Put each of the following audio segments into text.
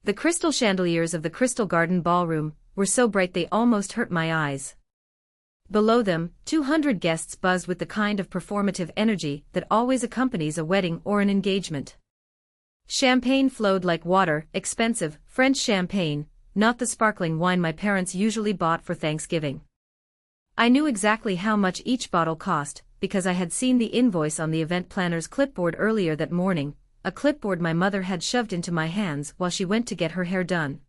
The crystal chandeliers of the Crystal Garden Ballroom were so bright they almost hurt my eyes. Below them, 200 guests buzzed with the kind of performative energy that always accompanies a wedding or an engagement. Champagne flowed like water, expensive, French champagne, not the sparkling wine my parents usually bought for Thanksgiving. I knew exactly how much each bottle cost, because I had seen the invoice on the event planner's clipboard earlier that morning, a clipboard my mother had shoved into my hands while she went to get her hair done.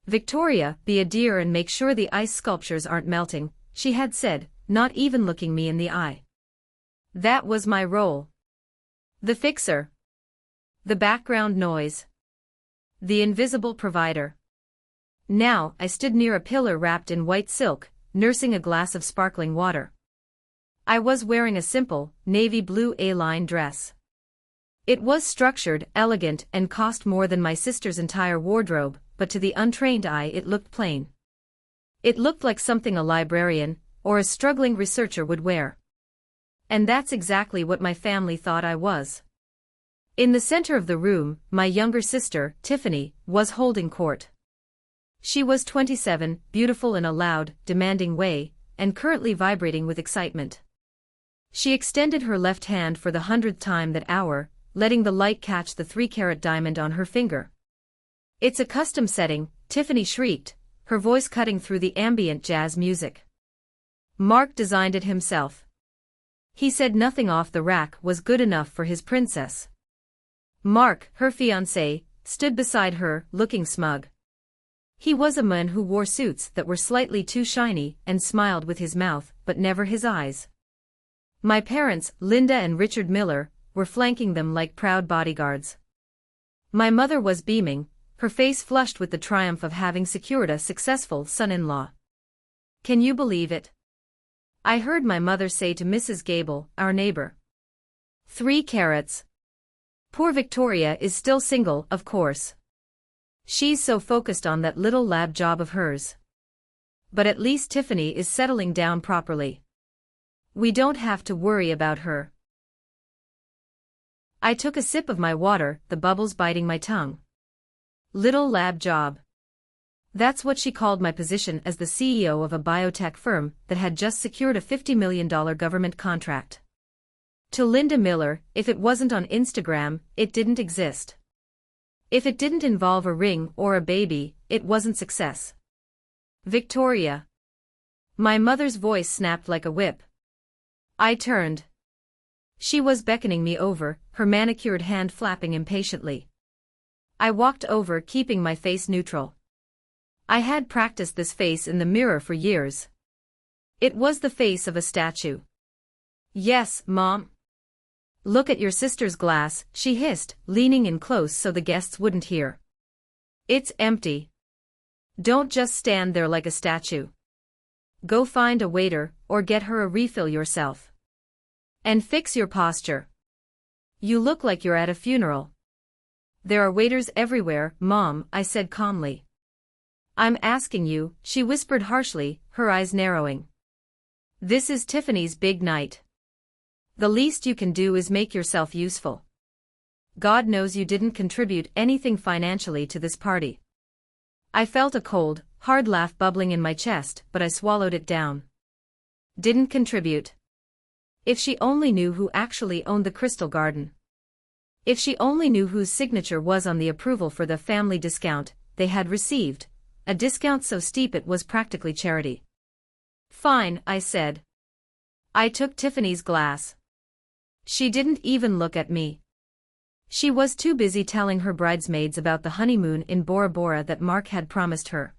"Victoria, be a dear and make sure the ice sculptures aren't melting," she had said, not even looking me in the eye. That was my role. The fixer. The background noise. The invisible provider. Now, I stood near a pillar wrapped in white silk, nursing a glass of sparkling water. I was wearing a simple, navy blue A-line dress. It was structured, elegant, and cost more than my sister's entire wardrobe, but to the untrained eye it looked plain. It looked like something a librarian, or a struggling researcher would wear. And that's exactly what my family thought I was. In the center of the room, my younger sister, Tiffany, was holding court. She was 27, beautiful in a loud, demanding way, and currently vibrating with excitement. She extended her left hand for the 100th time that hour, letting the light catch the 3-carat diamond on her finger. "It's a custom setting," Tiffany shrieked, her voice cutting through the ambient jazz music. "Mark designed it himself. He said nothing off the rack was good enough for his princess." Mark, her fiancé, stood beside her, looking smug. He was a man who wore suits that were slightly too shiny and smiled with his mouth, but never his eyes. My parents, Linda and Richard Miller, were flanking them like proud bodyguards. My mother was beaming, her face flushed with the triumph of having secured a successful son-in-law. "Can you believe it?" I heard my mother say to Mrs. Gable, our neighbor. 3 carats. Poor Victoria is still single, of course. She's so focused on that little lab job of hers. But at least Tiffany is settling down properly. We don't have to worry about her. I took a sip of my water, the bubbles biting my tongue. Little lab job. That's what she called my position as the CEO of a biotech firm that had just secured a $50 million government contract. To Linda Miller, if it wasn't on Instagram, it didn't exist. If it didn't involve a ring or a baby, it wasn't success. Victoria. My mother's voice snapped like a whip. I turned. She was beckoning me over, her manicured hand flapping impatiently. I walked over, keeping my face neutral. I had practiced this face in the mirror for years. It was the face of a statue. "Yes, Mom." "Look at your sister's glass," she hissed, leaning in close so the guests wouldn't hear. "It's empty. Don't just stand there like a statue. Go find a waiter, or get her a refill yourself. And fix your posture. You look like you're at a funeral." "There are waiters everywhere, Mom," I said calmly. "I'm asking you," she whispered harshly, her eyes narrowing. "This is Tiffany's big night. The least you can do is make yourself useful. God knows you didn't contribute anything financially to this party." I felt a cold, hard laugh bubbling in my chest, but I swallowed it down. Didn't contribute. If she only knew who actually owned the Crystal Garden. If she only knew whose signature was on the approval for the family discount they had received, a discount so steep it was practically charity. "Fine," I said. I took Tiffany's glass. She didn't even look at me. She was too busy telling her bridesmaids about the honeymoon in Bora Bora that Mark had promised her.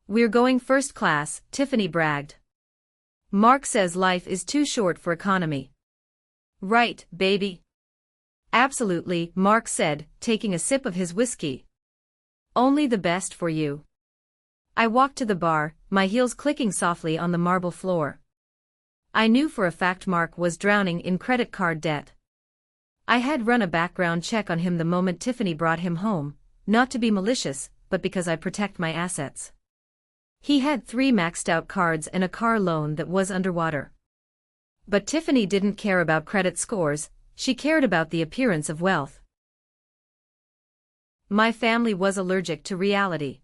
"We're going first class," Tiffany bragged. "Mark says life is too short for economy." "Right, baby." "Absolutely," Mark said, taking a sip of his whiskey. "Only the best for you." I walked to the bar, my heels clicking softly on the marble floor. I knew for a fact Mark was drowning in credit card debt. I had run a background check on him the moment Tiffany brought him home, not to be malicious, but because I protect my assets. He had 3 maxed-out cards and a car loan that was underwater. But Tiffany didn't care about credit scores, she cared about the appearance of wealth. My family was allergic to reality.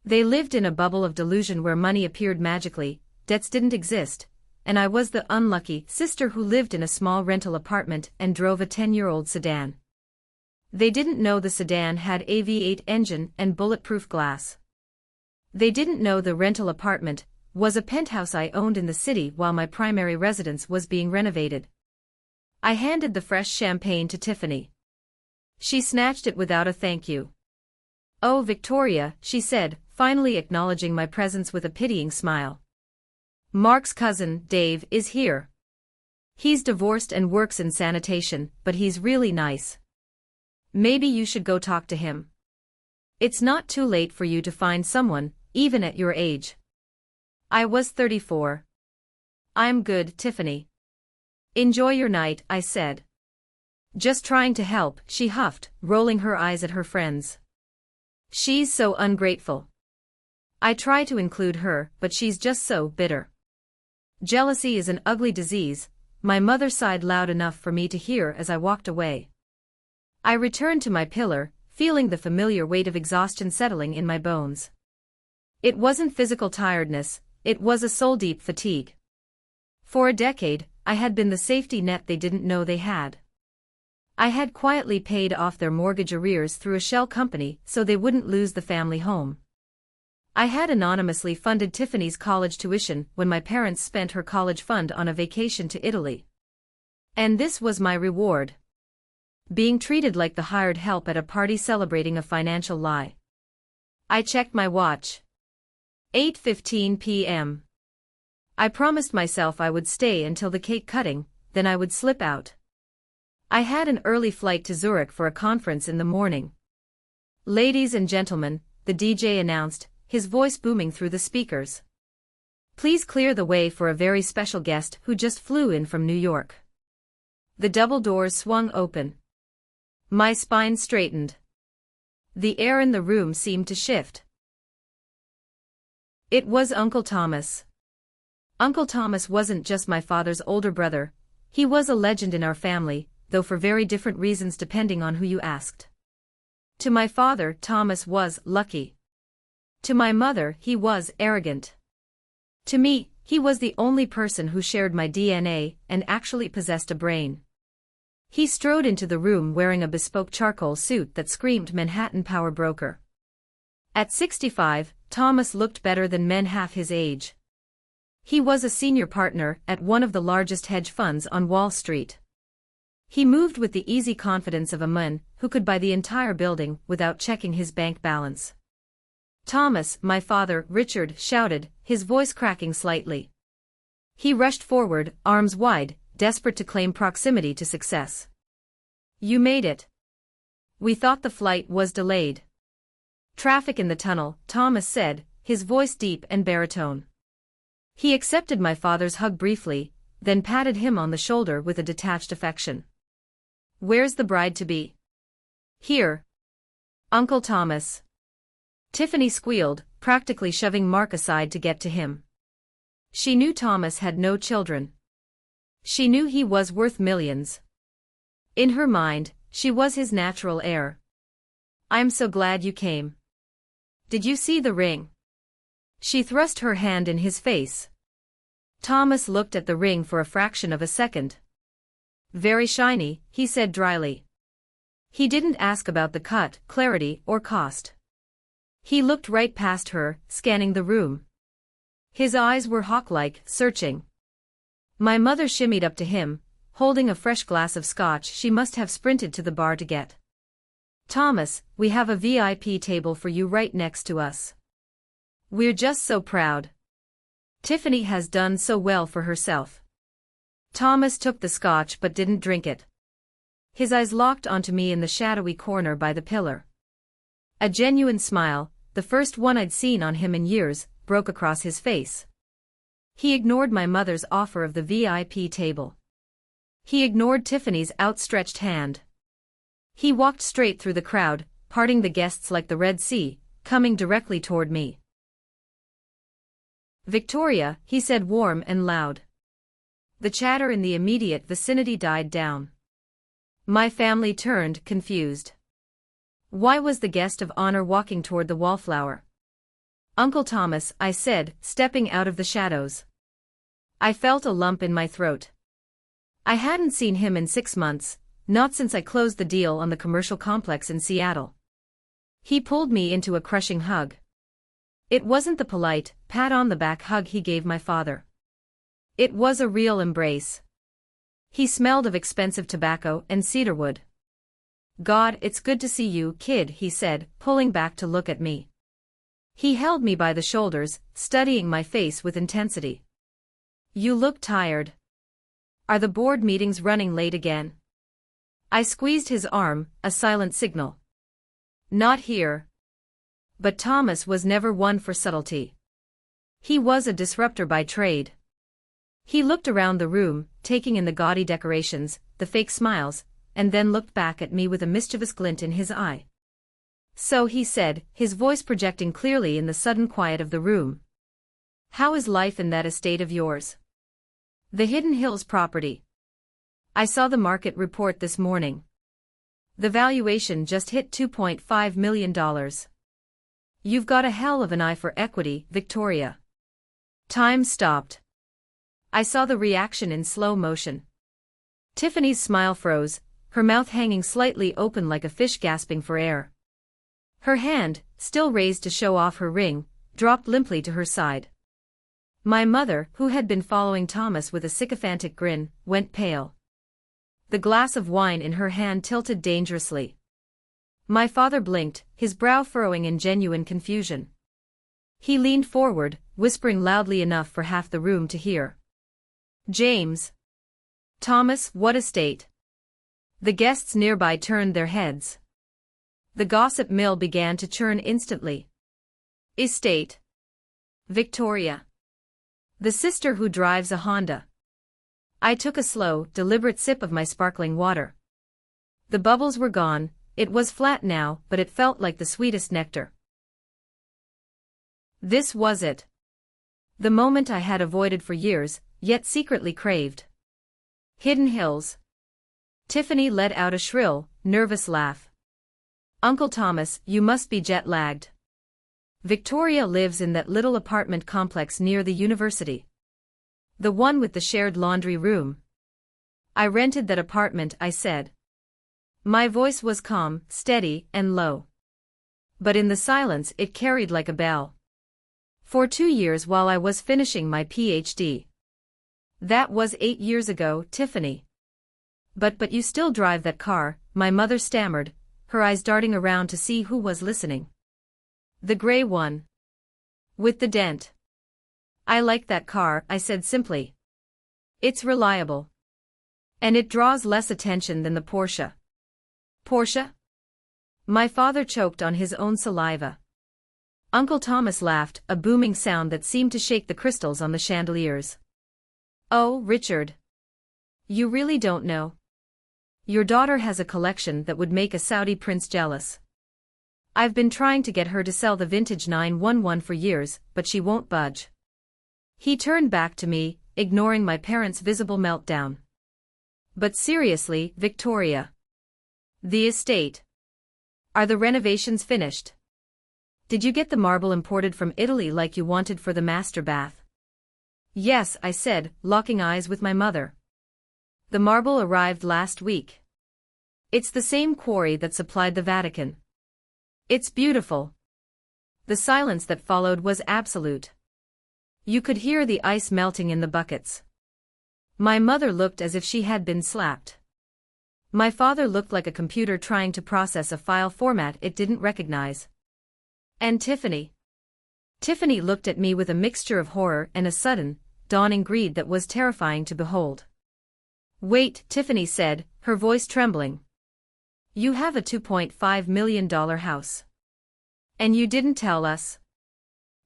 They lived in a bubble of delusion where money appeared magically, debts didn't exist, and I was the unlucky sister who lived in a small rental apartment and drove a 10-year-old sedan. They didn't know the sedan had a V8 engine and bulletproof glass. They didn't know the rental apartment was a penthouse I owned in the city while my primary residence was being renovated. I handed the fresh champagne to Tiffany. She snatched it without a thank you. "Oh, Victoria," she said, finally acknowledging my presence with a pitying smile. "Mark's cousin, Dave, is here. He's divorced and works in sanitation, but he's really nice. Maybe you should go talk to him. It's not too late for you to find someone, even at your age." I was 34. "I'm good, Tiffany. Enjoy your night," I said. "Just trying to help," she huffed, rolling her eyes at her friends. "She's so ungrateful. I try to include her, but she's just so bitter. Jealousy is an ugly disease," my mother sighed loud enough for me to hear as I walked away. I returned to my pillar, feeling the familiar weight of exhaustion settling in my bones. It wasn't physical tiredness, it was a soul-deep fatigue. For a decade, I had been the safety net they didn't know they had. I had quietly paid off their mortgage arrears through a shell company so they wouldn't lose the family home. I had anonymously funded Tiffany's college tuition when my parents spent her college fund on a vacation to Italy. And this was my reward. Being treated like the hired help at a party celebrating a financial lie. I checked my watch. 8:15 p.m. I promised myself I would stay until the cake cutting, then I would slip out. I had an early flight to Zurich for a conference in the morning. "Ladies and gentlemen," the DJ announced, his voice booming through the speakers. "Please clear the way for a very special guest who just flew in from New York." The double doors swung open. My spine straightened. The air in the room seemed to shift. It was Uncle Thomas. Uncle Thomas wasn't just my father's older brother, he was a legend in our family, though for very different reasons depending on who you asked. To my father, Thomas was lucky. To my mother, he was arrogant. To me, he was the only person who shared my DNA and actually possessed a brain. He strode into the room wearing a bespoke charcoal suit that screamed Manhattan power broker. At 65, Thomas looked better than men half his age. He was a senior partner at one of the largest hedge funds on Wall Street. He moved with the easy confidence of a man who could buy the entire building without checking his bank balance. "Thomas, my father," Richard shouted, his voice cracking slightly. He rushed forward, arms wide, desperate to claim proximity to success. "You made it. We thought the flight was delayed." "Traffic in the tunnel," Thomas said, his voice deep and baritone. He accepted my father's hug briefly, then patted him on the shoulder with a detached affection. "Where's the bride-to-be?" "Here. Uncle Thomas." Tiffany squealed, practically shoving Mark aside to get to him. She knew Thomas had no children. She knew he was worth millions. In her mind, she was his natural heir. "I'm so glad you came. Did you see the ring?" She thrust her hand in his face. Thomas looked at the ring for a fraction of a second. "Very shiny," he said dryly. He didn't ask about the cut, clarity, or cost. He looked right past her, scanning the room. His eyes were hawk-like, searching. My mother shimmied up to him, holding a fresh glass of scotch she must have sprinted to the bar to get. "Thomas, we have a VIP table for you right next to us. We're just so proud. Tiffany has done so well for herself." Thomas took the scotch but didn't drink it. His eyes locked onto me in the shadowy corner by the pillar. A genuine smile, the first one I'd seen on him in years, broke across his face. He ignored my mother's offer of the VIP table. He ignored Tiffany's outstretched hand. He walked straight through the crowd, parting the guests like the Red Sea, coming directly toward me. "Victoria," he said warm and loud. The chatter in the immediate vicinity died down. My family turned, confused. Why was the guest of honor walking toward the wallflower? Uncle Thomas, I said, stepping out of the shadows. I felt a lump in my throat. I hadn't seen him in 6 months, not since I closed the deal on the commercial complex in Seattle. He pulled me into a crushing hug. It wasn't the polite, pat-on-the-back hug he gave my father. It was a real embrace. He smelled of expensive tobacco and cedarwood. "God, it's good to see you, kid," he said, pulling back to look at me. He held me by the shoulders, studying my face with intensity. "You look tired. Are the board meetings running late again?" I squeezed his arm, a silent signal. "Not here." But Thomas was never one for subtlety. He was a disruptor by trade. He looked around the room, taking in the gaudy decorations, the fake smiles, and then looked back at me with a mischievous glint in his eye. "So," he said, his voice projecting clearly in the sudden quiet of the room. "How is life in that estate of yours? The Hidden Hills property. I saw the market report this morning. The valuation just hit $2.5 million. You've got a hell of an eye for equity, Victoria." Time stopped. I saw the reaction in slow motion. Tiffany's smile froze, her mouth hanging slightly open like a fish gasping for air. Her hand, still raised to show off her ring, dropped limply to her side. My mother, who had been following Thomas with a sycophantic grin, went pale. The glass of wine in her hand tilted dangerously. My father blinked, his brow furrowing in genuine confusion. He leaned forward, whispering loudly enough for half the room to hear. "James." "Thomas, what estate?" The guests nearby turned their heads. The gossip mill began to churn instantly. "Estate. Victoria. The sister who drives a Honda." I took a slow, deliberate sip of my sparkling water. The bubbles were gone, it was flat now, but it felt like the sweetest nectar. This was it. The moment I had avoided for years, yet secretly craved. Hidden Hills. Tiffany let out a shrill, nervous laugh. "Uncle Thomas, you must be jet-lagged. Victoria lives in that little apartment complex near the university. The one with the shared laundry room." "I rented that apartment," I said. My voice was calm, steady, and low. But in the silence it carried like a bell. "For 2 years while I was finishing my PhD. That was 8 years ago, Tiffany." But you still drive that car," my mother stammered, her eyes darting around to see who was listening. "The gray one. With the dent." "I like that car," I said simply. "It's reliable. And it draws less attention than the Porsche." "Porsche?" My father choked on his own saliva. Uncle Thomas laughed, a booming sound that seemed to shake the crystals on the chandeliers. "Oh, Richard. You really don't know. Your daughter has a collection that would make a Saudi prince jealous. I've been trying to get her to sell the vintage 911 for years, but she won't budge." He turned back to me, ignoring my parents' visible meltdown. "But seriously, Victoria. The estate. Are the renovations finished? Did you get the marble imported from Italy like you wanted for the master bath?" "Yes," I said, locking eyes with my mother. "The marble arrived last week. It's the same quarry that supplied the Vatican. It's beautiful." The silence that followed was absolute. You could hear the ice melting in the buckets. My mother looked as if she had been slapped. My father looked like a computer trying to process a file format it didn't recognize. "And Tiffany?" Tiffany looked at me with a mixture of horror and a sudden, dawning greed that was terrifying to behold. "Wait," Tiffany said, her voice trembling. "You have a $2.5 million house. And you didn't tell us."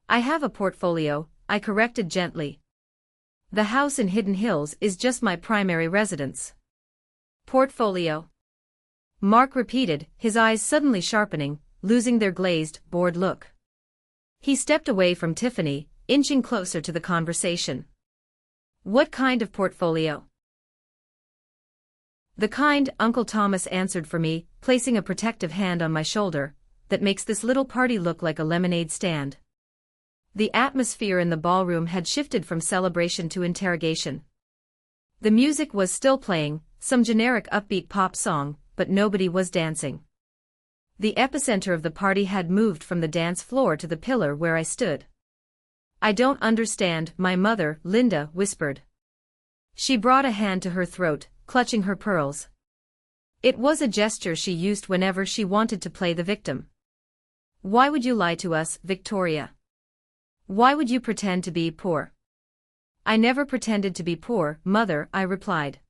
"I have a portfolio," I corrected gently. "The house in Hidden Hills is just my primary residence." "Portfolio?" Mark repeated, his eyes suddenly sharpening, losing their glazed, bored look. He stepped away from Tiffany, inching closer to the conversation. "What kind of portfolio?" The kind Uncle Thomas answered for me, placing a protective hand on my shoulder, that makes this little party look like a lemonade stand. The atmosphere in the ballroom had shifted from celebration to interrogation. The music was still playing, some generic upbeat pop song, but nobody was dancing. The epicenter of the party had moved from the dance floor to the pillar where I stood. "I don't understand," my mother, Linda, whispered. She brought a hand to her throat, clutching her pearls. It was a gesture she used whenever she wanted to play the victim. "Why would you lie to us, Victoria? Why would you pretend to be poor?" "I never pretended to be poor, Mother," I replied.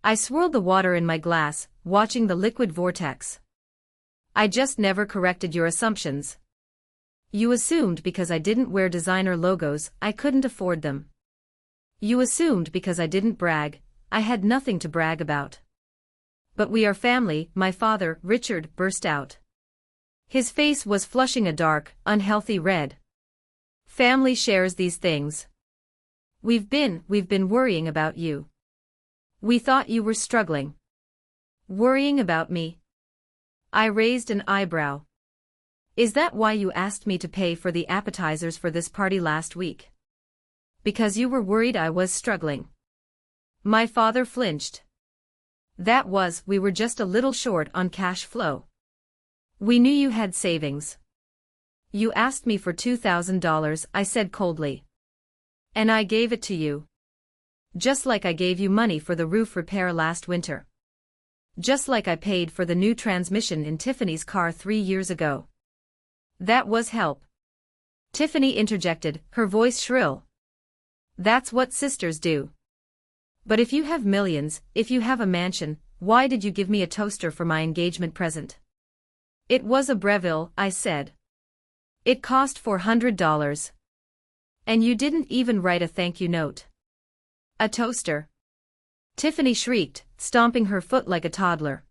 I swirled the water in my glass, watching the liquid vortex. "I just never corrected your assumptions. You assumed because I didn't wear designer logos, I couldn't afford them. You assumed because I didn't brag, I had nothing to brag about. But we are family," my father, Richard, burst out. His face was flushing a dark, unhealthy red. "Family shares these things. We've been worrying about you. We thought you were struggling." "Worrying about me?" I raised an eyebrow. "Is that why you asked me to pay for the appetizers for this party last week? Because you were worried I was struggling?" My father flinched. We were just a little short on cash flow. We knew you had savings. You asked me for $2,000, I said coldly. And I gave it to you. Just like I gave you money for the roof repair last winter. Just like I paid for the new transmission in Tiffany's car 3 years ago. That was help. Tiffany interjected, her voice shrill. That's what sisters do. But if you have millions, if you have a mansion, why did you give me a toaster for my engagement present? It was a Breville, I said. It cost $400. And you didn't even write a thank you note. A toaster? Tiffany shrieked, stomping her foot like a toddler.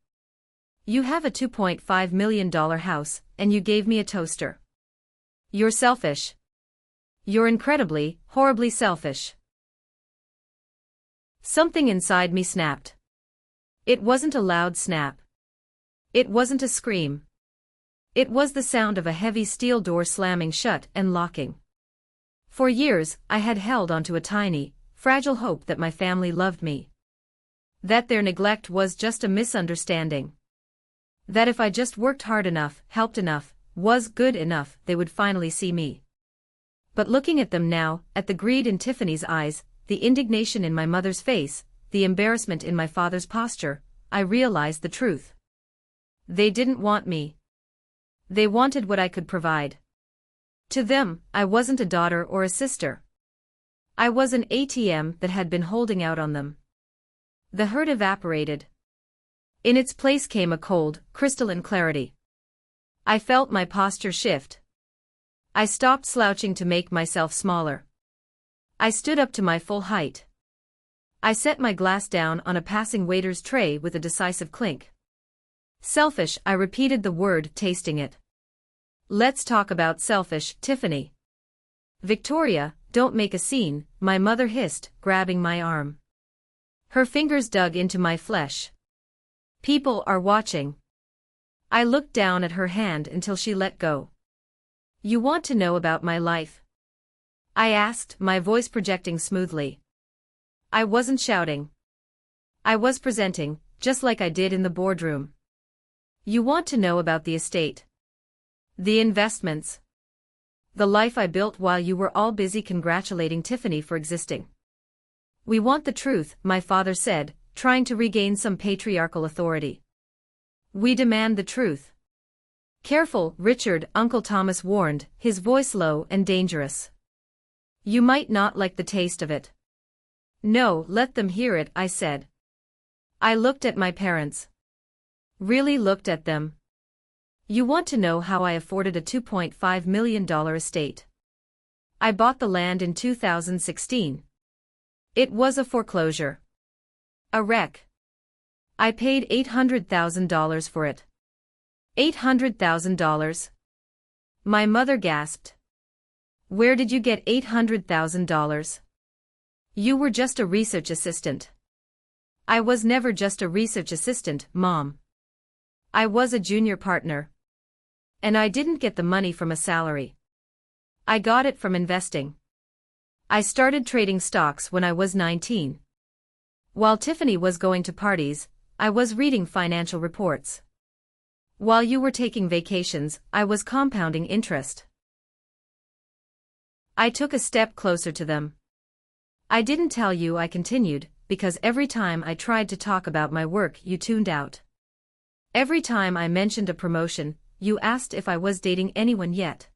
You have a $2.5 million house, and you gave me a toaster. You're selfish. You're incredibly, horribly selfish. Something inside me snapped. It wasn't a loud snap. It wasn't a scream. It was the sound of a heavy steel door slamming shut and locking. For years, I had held onto a tiny, fragile hope that my family loved me. That their neglect was just a misunderstanding. That if I just worked hard enough, helped enough, was good enough, they would finally see me. But looking at them now, at the greed in Tiffany's eyes, the indignation in my mother's face, the embarrassment in my father's posture, I realized the truth. They didn't want me. They wanted what I could provide. To them, I wasn't a daughter or a sister. I was an ATM that had been holding out on them. The hurt evaporated. In its place came a cold, crystalline clarity. I felt my posture shift. I stopped slouching to make myself smaller. I stood up to my full height. I set my glass down on a passing waiter's tray with a decisive clink. Selfish, I repeated the word, tasting it. Let's talk about selfish, Tiffany. Victoria, don't make a scene, my mother hissed, grabbing my arm. Her fingers dug into my flesh. People are watching. I looked down at her hand until she let go. You want to know about my life? I asked, my voice projecting smoothly. I wasn't shouting. I was presenting, just like I did in the boardroom. You want to know about the estate? The investments? The life I built while you were all busy congratulating Tiffany for existing? We want the truth, my father said, trying to regain some patriarchal authority. We demand the truth. Careful, Richard, Uncle Thomas warned, his voice low and dangerous. You might not like the taste of it. No, let them hear it, I said. I looked at my parents. Really looked at them. You want to know how I afforded a $2.5 million estate? I bought the land in 2016. It was a foreclosure. A wreck. I paid $800,000 for it. $800,000? My mother gasped. Where did you get $800,000? You were just a research assistant. I was never just a research assistant, Mom. I was a junior partner. And I didn't get the money from a salary. I got it from investing. I started trading stocks when I was 19. While Tiffany was going to parties, I was reading financial reports. While you were taking vacations, I was compounding interest. I took a step closer to them. I didn't tell you, I continued, because every time I tried to talk about my work, you tuned out. Every time I mentioned a promotion, you asked if I was dating anyone yet.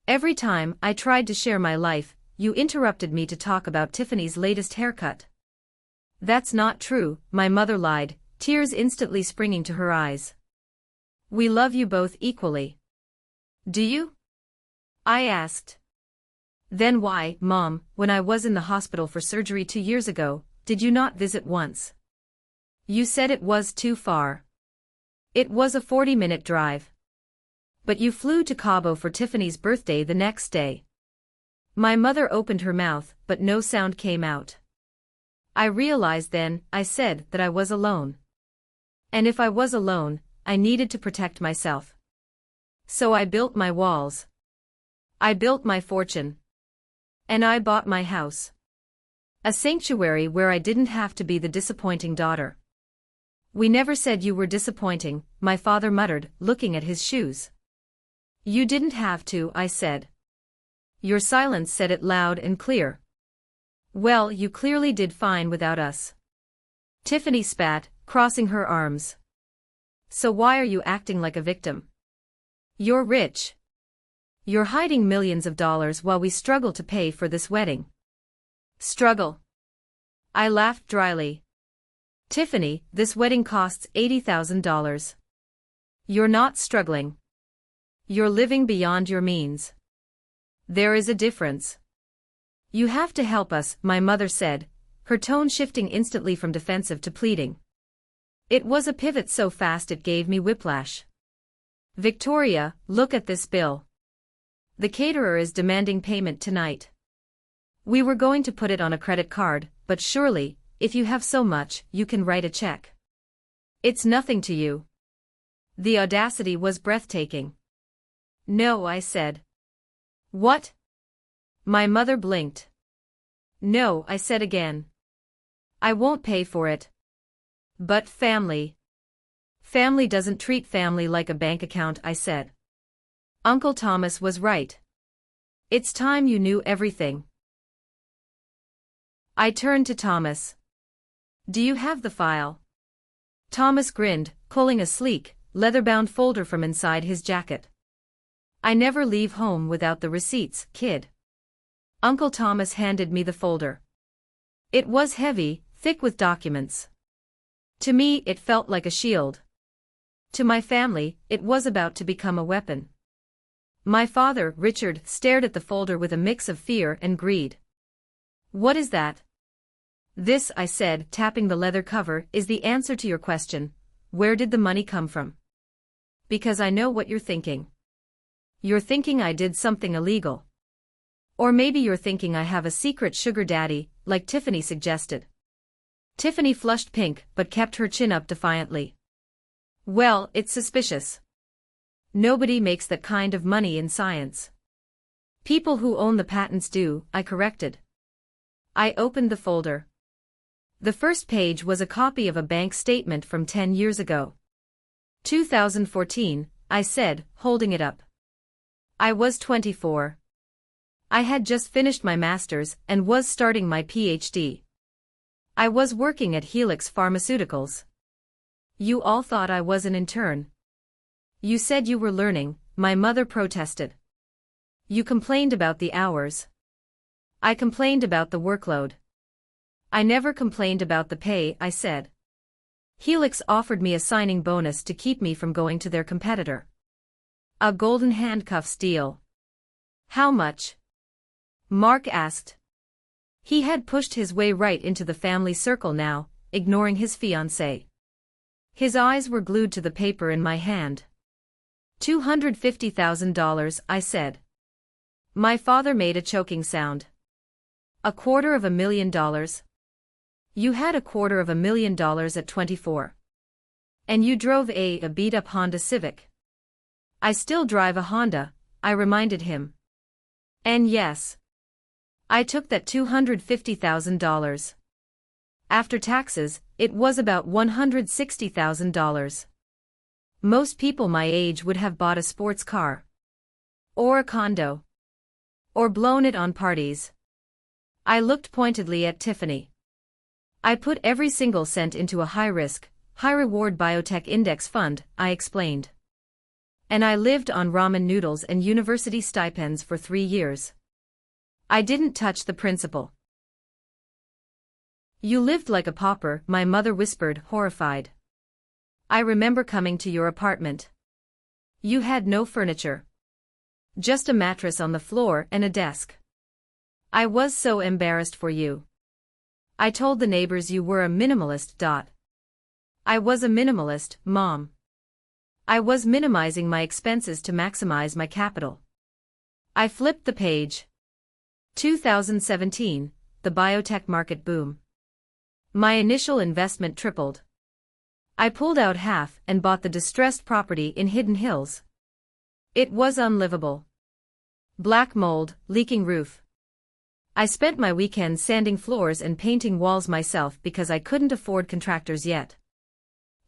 Every time I tried to share my life, you interrupted me to talk about Tiffany's latest haircut. That's not true, my mother lied, tears instantly springing to her eyes. We love you both equally. Do you? I asked. Then why, Mom, when I was in the hospital for surgery 2 years ago, did you not visit once? You said it was too far. It was a 40-minute drive. But you flew to Cabo for Tiffany's birthday the next day. My mother opened her mouth, but no sound came out. I realized then, I said, that I was alone. And if I was alone, I needed to protect myself. So I built my walls. I built my fortune. And I bought my house. A sanctuary where I didn't have to be the disappointing daughter. We never said you were disappointing, my father muttered, looking at his shoes. You didn't have to, I said. Your silence said it loud and clear. Well, you clearly did fine without us. Tiffany spat, crossing her arms. So why are you acting like a victim? You're rich. You're hiding millions of dollars while we struggle to pay for this wedding. Struggle. I laughed dryly. Tiffany, this wedding costs $80,000. You're not struggling. You're living beyond your means. There is a difference. You have to help us, my mother said, her tone shifting instantly from defensive to pleading. It was a pivot so fast it gave me whiplash. Victoria, look at this bill. The caterer is demanding payment tonight. We were going to put it on a credit card, but surely, if you have so much, you can write a check. It's nothing to you. The audacity was breathtaking. No, I said. What? My mother blinked. No, I said again. I won't pay for it. But family. Family doesn't treat family like a bank account, I said. Uncle Thomas was right. It's time you knew everything. I turned to Thomas. Do you have the file? Thomas grinned, pulling a sleek, leather-bound folder from inside his jacket. I never leave home without the receipts, kid. Uncle Thomas handed me the folder. It was heavy, thick with documents. To me, it felt like a shield. To my family, it was about to become a weapon. My father, Richard, stared at the folder with a mix of fear and greed. What is that? This, I said, tapping the leather cover, is the answer to your question. Where did the money come from? Because I know what you're thinking. You're thinking I did something illegal. Or maybe you're thinking I have a secret sugar daddy, like Tiffany suggested. Tiffany flushed pink but kept her chin up defiantly. Well, it's suspicious. Nobody makes that kind of money in science. People who own the patents do, I corrected. I opened the folder. The first page was a copy of a bank statement from 10 years ago. 2014, I said, holding it up. I was 24. I had just finished my master's and was starting my PhD. I was working at Helix Pharmaceuticals. You all thought I was an intern. You said you were learning, my mother protested. You complained about the hours. I complained about the workload. I never complained about the pay, I said. Helix offered me a signing bonus to keep me from going to their competitor. A golden handcuffs deal. How much? Mark asked. He had pushed his way right into the family circle now, ignoring his fiancée. His eyes were glued to the paper in my hand. $250,000, I said. My father made a choking sound. $250,000? You had $250,000 at 24. And you drove a beat-up Honda Civic. I still drive a Honda, I reminded him. And yes, I took that $250,000. After taxes, it was about $160,000. Most people my age would have bought a sports car. Or a condo. Or blown it on parties. I looked pointedly at Tiffany. I put every single cent into a high-risk, high-reward biotech index fund, I explained. And I lived on ramen noodles and university stipends for 3 years. I didn't touch the principal. You lived like a pauper, my mother whispered, horrified. I remember coming to your apartment. You had no furniture. Just a mattress on the floor and a desk. I was so embarrassed for you. I told the neighbors you were a minimalist. I was a minimalist, Mom. I was minimizing my expenses to maximize my capital. I flipped the page. 2017, the biotech market boom. My initial investment tripled. I pulled out half and bought the distressed property in Hidden Hills. It was unlivable. Black mold, leaking roof. I spent my weekends sanding floors and painting walls myself because I couldn't afford contractors yet.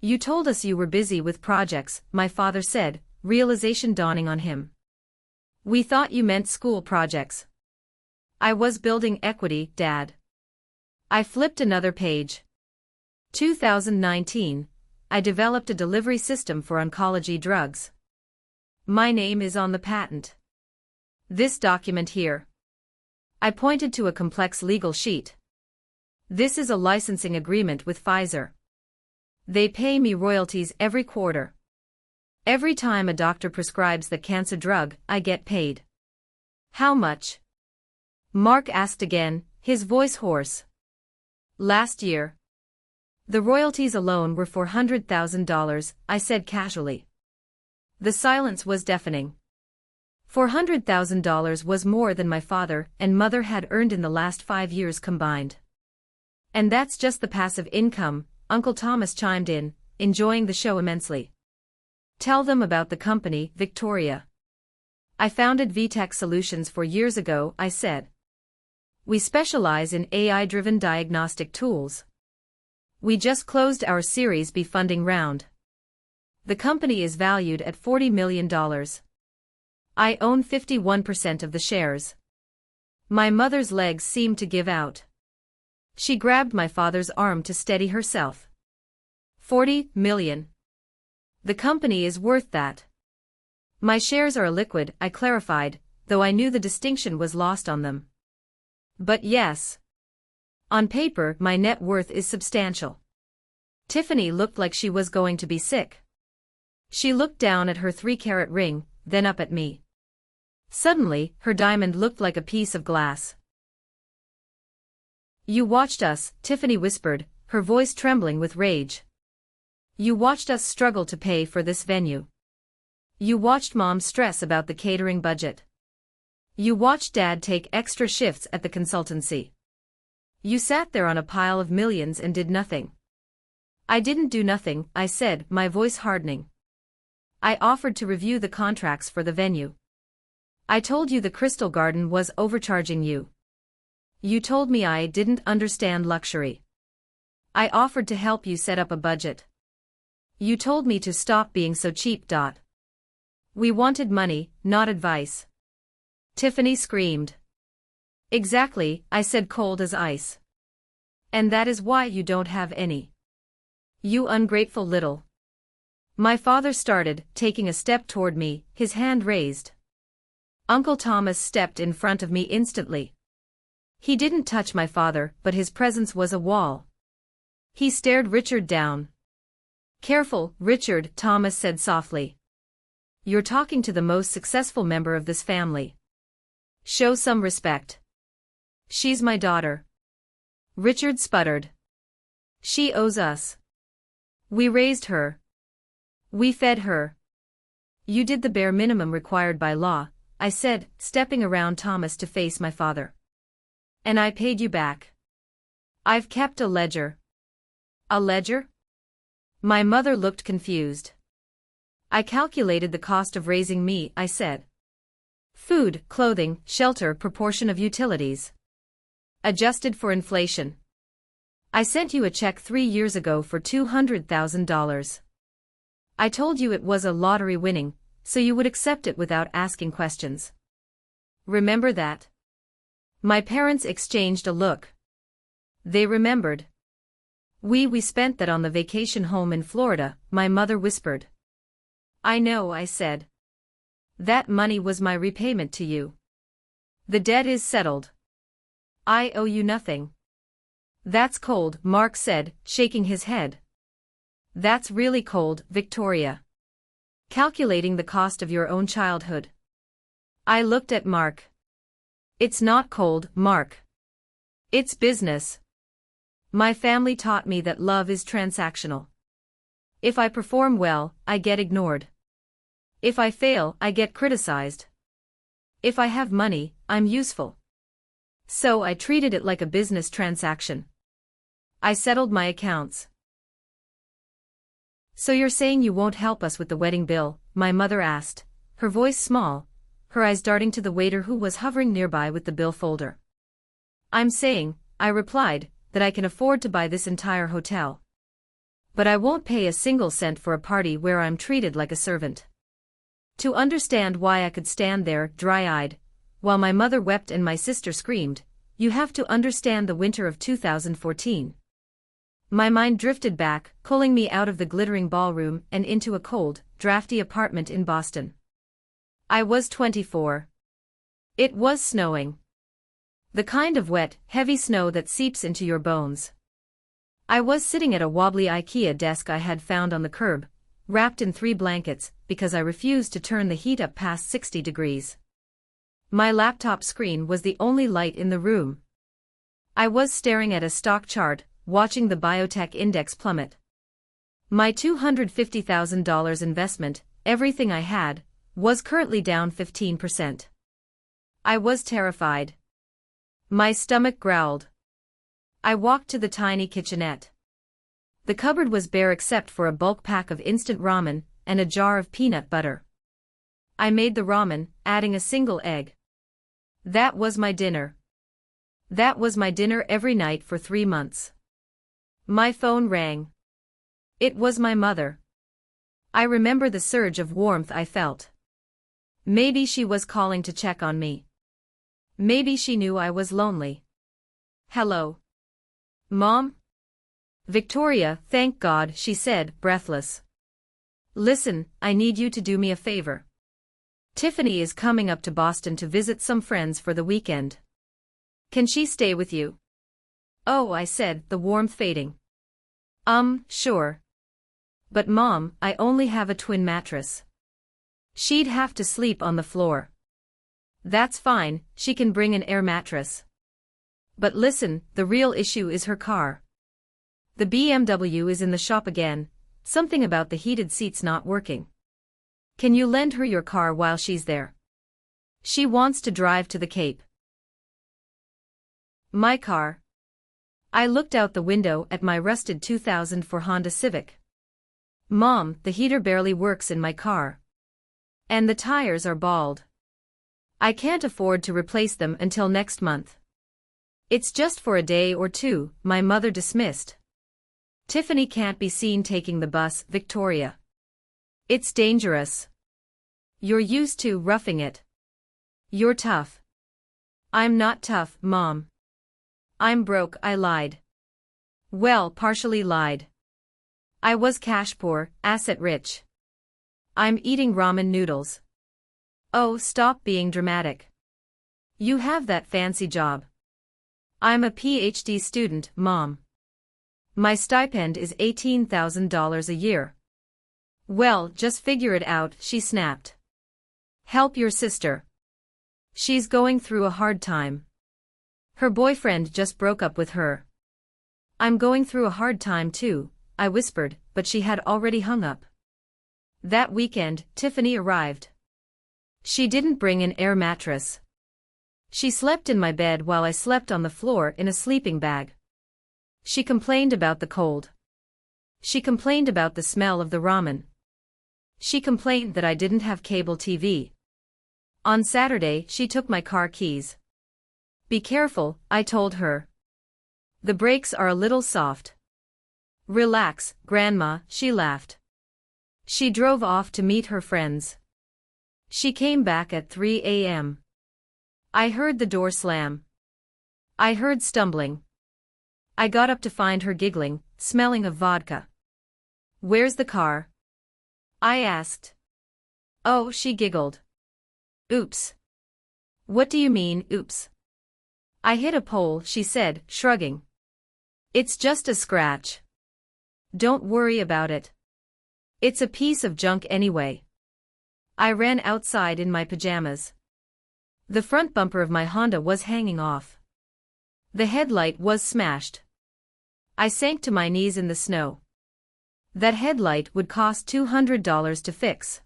You told us you were busy with projects, my father said, realization dawning on him. We thought you meant school projects. I was building equity, Dad. I flipped another page. 2019, I developed a delivery system for oncology drugs. My name is on the patent. This document here. I pointed to a complex legal sheet. This is a licensing agreement with Pfizer. They pay me royalties every quarter. Every time a doctor prescribes the cancer drug, I get paid. How much? Mark asked again, his voice hoarse. Last year. The royalties alone were $400,000, I said casually. The silence was deafening. $400,000 was more than my father and mother had earned in the last 5 years combined. And that's just the passive income, Uncle Thomas chimed in, enjoying the show immensely. Tell them about the company, Victoria. I founded VTech Solutions 4 years ago, I said. We specialize in AI-driven diagnostic tools. We just closed our Series B funding round. The company is valued at $40 million. I own 51% of the shares. My mother's legs seemed to give out. She grabbed my father's arm to steady herself. 40 million. The company is worth that. My shares are illiquid, I clarified, though I knew the distinction was lost on them. But yes. On paper, my net worth is substantial. Tiffany looked like she was going to be sick. She looked down at her 3-carat ring, then up at me. Suddenly, her diamond looked like a piece of glass. You watched us, Tiffany whispered, her voice trembling with rage. You watched us struggle to pay for this venue. You watched Mom stress about the catering budget. You watched Dad take extra shifts at the consultancy. You sat there on a pile of millions and did nothing. I didn't do nothing, I said, my voice hardening. I offered to review the contracts for the venue. I told you the Crystal Garden was overcharging you. You told me I didn't understand luxury. I offered to help you set up a budget. You told me to stop being so cheap. We wanted money, not advice. Tiffany screamed. Exactly, I said, cold as ice. And that is why you don't have any. You ungrateful little. My father started, taking a step toward me, his hand raised. Uncle Thomas stepped in front of me instantly. He didn't touch my father, but his presence was a wall. He stared Richard down. Careful, Richard, Thomas said softly. You're talking to the most successful member of this family. Show some respect. She's my daughter. Richard sputtered. She owes us. We raised her. We fed her. You did the bare minimum required by law, I said, stepping around Thomas to face my father. And I paid you back. I've kept a ledger. A ledger? My mother looked confused. I calculated the cost of raising me, I said. Food, clothing, shelter, proportion of utilities. Adjusted for inflation. I sent you a check 3 years ago for $200,000. I told you it was a lottery winning, so you would accept it without asking questions. Remember that? My parents exchanged a look. They remembered. We spent that on the vacation home in Florida, my mother whispered. I know, I said. That money was my repayment to you. The debt is settled. I owe you nothing. That's cold, Mark said, shaking his head. That's really cold, Victoria. Calculating the cost of your own childhood. I looked at Mark. It's not cold, Mark. It's business. My family taught me that love is transactional. If I perform well, I get ignored. If I fail, I get criticized. If I have money, I'm useful. So I treated it like a business transaction. I settled my accounts. So you're saying you won't help us with the wedding bill? My mother asked, her voice small, her eyes darting to the waiter who was hovering nearby with the bill folder. I'm saying, I replied, that I can afford to buy this entire hotel. But I won't pay a single cent for a party where I'm treated like a servant. To understand why I could stand there, dry-eyed, while my mother wept and my sister screamed, you have to understand the winter of 2014. My mind drifted back, pulling me out of the glittering ballroom and into a cold, drafty apartment in Boston. I was 24. It was snowing. The kind of wet, heavy snow that seeps into your bones. I was sitting at a wobbly IKEA desk I had found on the curb, wrapped in 3 blankets, because I refused to turn the heat up past 60 degrees. My laptop screen was the only light in the room. I was staring at a stock chart, watching the biotech index plummet. My $250,000 investment, everything I had, was currently down 15%. I was terrified. My stomach growled. I walked to the tiny kitchenette. The cupboard was bare except for a bulk pack of instant ramen and a jar of peanut butter. I made the ramen, adding a single egg. That was my dinner. That was my dinner every night for 3 months. My phone rang. It was my mother. I remember the surge of warmth I felt. Maybe she was calling to check on me. Maybe she knew I was lonely. Hello. Mom? Victoria, thank God, she said, breathless. Listen, I need you to do me a favor. Tiffany is coming up to Boston to visit some friends for the weekend. Can she stay with you? Oh, I said, the warmth fading. Sure. But Mom, I only have a twin mattress. She'd have to sleep on the floor. That's fine, she can bring an air mattress. But listen, the real issue is her car. The BMW is in the shop again, something about the heated seats not working. Can you lend her your car while she's there? She wants to drive to the Cape. My car. I looked out the window at my rusted 2004 Honda Civic. Mom, the heater barely works in my car. And the tires are bald. I can't afford to replace them until next month. It's just for a day or two, my mother dismissed. Tiffany can't be seen taking the bus, Victoria. It's dangerous. You're used to roughing it. You're tough. I'm not tough, Mom. I'm broke, I lied. Well, partially lied. I was cash poor, asset rich. I'm eating ramen noodles. Oh, stop being dramatic. You have that fancy job. I'm a PhD student, Mom. My stipend is $18,000 a year. Well, just figure it out, she snapped. Help your sister. She's going through a hard time. Her boyfriend just broke up with her. I'm going through a hard time too, I whispered, but she had already hung up. That weekend, Tiffany arrived. She didn't bring an air mattress. She slept in my bed while I slept on the floor in a sleeping bag. She complained about the cold. She complained about the smell of the ramen. She complained that I didn't have cable TV. On Saturday, she took my car keys. Be careful, I told her. The brakes are a little soft. Relax, Grandma, she laughed. She drove off to meet her friends. She came back at 3 a.m. I heard the door slam. I heard stumbling. I got up to find her giggling, smelling of vodka. Where's the car? I asked. Oh, she giggled. Oops. What do you mean, oops? I hit a pole, she said, shrugging. It's just a scratch. Don't worry about it. It's a piece of junk anyway. I ran outside in my pajamas. The front bumper of my Honda was hanging off. The headlight was smashed. I sank to my knees in the snow. That headlight would cost $200 to fix.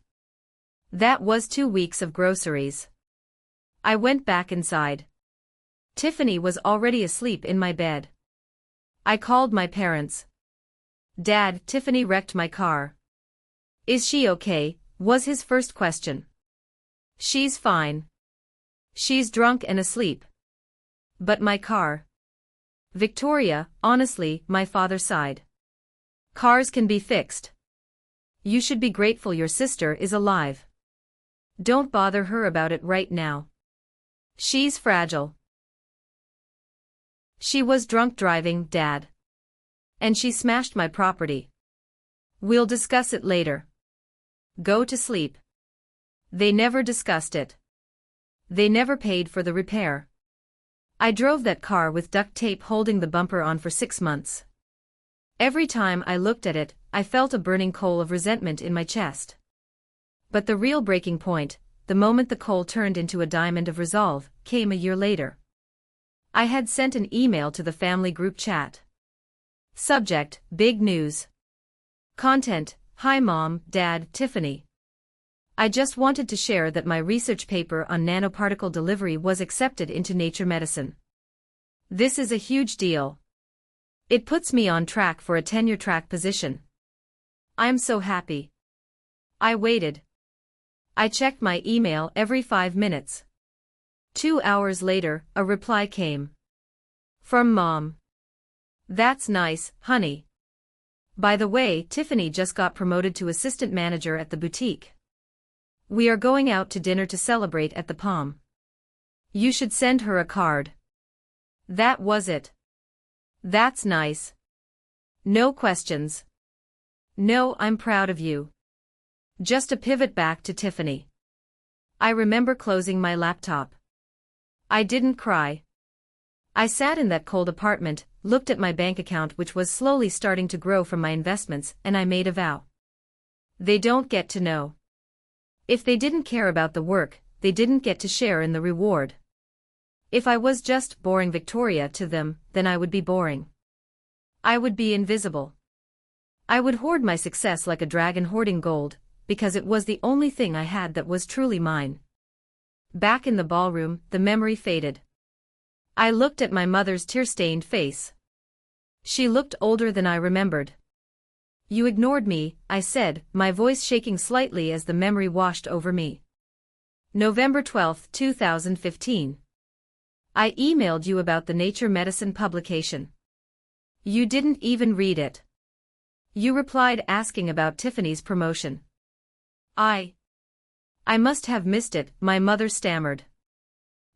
That was 2 weeks of groceries. I went back inside. Tiffany was already asleep in my bed. I called my parents. Dad, Tiffany wrecked my car. Is she okay? Was his first question. She's fine. She's drunk and asleep. But my car. Victoria, honestly, my father sighed. Cars can be fixed. You should be grateful your sister is alive. Don't bother her about it right now. She's fragile. She was drunk driving, Dad. And she smashed my property. We'll discuss it later. Go to sleep. They never discussed it. They never paid for the repair. I drove that car with duct tape holding the bumper on for 6 months. Every time I looked at it, I felt a burning coal of resentment in my chest. But the real breaking point, the moment the coal turned into a diamond of resolve, came a year later. I had sent an email to the family group chat. Subject, big news. Content, hi Mom, Dad, Tiffany. I just wanted to share that my research paper on nanoparticle delivery was accepted into Nature Medicine. This is a huge deal. It puts me on track for a tenure-track position. I'm so happy. I waited. I checked my email every 5 minutes. 2 hours later, a reply came. From Mom. That's nice, honey. By the way, Tiffany just got promoted to assistant manager at the boutique. We are going out to dinner to celebrate at the Palm. You should send her a card. That was it. That's nice. No questions. No, I'm proud of you. Just a pivot back to Tiffany. I remember closing my laptop. I didn't cry. I sat in that cold apartment, looked at my bank account which was slowly starting to grow from my investments, and I made a vow. They don't get to know. If they didn't care about the work, they didn't get to share in the reward. If I was just boring Victoria to them, then I would be boring. I would be invisible. I would hoard my success like a dragon hoarding gold, because it was the only thing I had that was truly mine. Back in the ballroom, the memory faded. I looked at my mother's tear-stained face. She looked older than I remembered. You ignored me, I said, my voice shaking slightly as the memory washed over me. November 12, 2015. I emailed you about the Nature Medicine publication. You didn't even read it. You replied asking about Tiffany's promotion. I must have missed it, my mother stammered.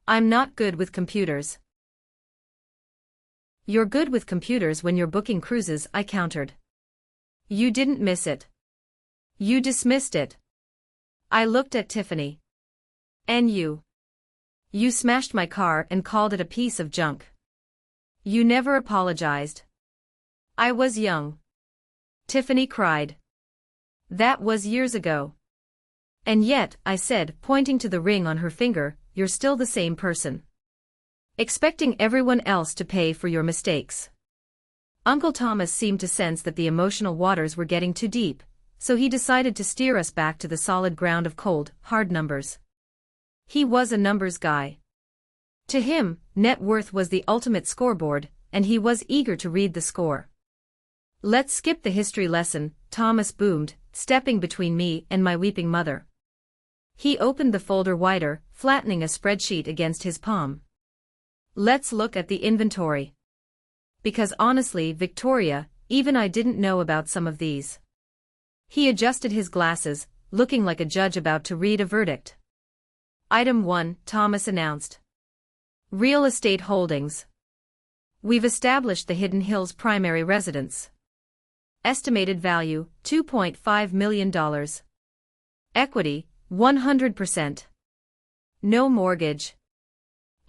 I'm not good with computers. You're good with computers when you're booking cruises, I countered. You didn't miss it. You dismissed it. I looked at Tiffany. And you. You smashed my car and called it a piece of junk. You never apologized. I was young. Tiffany cried. That was years ago. And yet, I said, pointing to the ring on her finger, you're still the same person. Expecting everyone else to pay for your mistakes. Uncle Thomas seemed to sense that the emotional waters were getting too deep, so he decided to steer us back to the solid ground of cold, hard numbers. He was a numbers guy. To him, net worth was the ultimate scoreboard, and he was eager to read the score. "Let's skip the history lesson," Thomas boomed, stepping between me and my weeping mother. He opened the folder wider, flattening a spreadsheet against his palm. "Let's look at the inventory. Because honestly, Victoria, even I didn't know about some of these." He adjusted his glasses, looking like a judge about to read a verdict. "Item 1, Thomas announced. Real estate holdings. We've established the Hidden Hills primary residence. Estimated value, $2.5 million. Equity, 100%. No mortgage."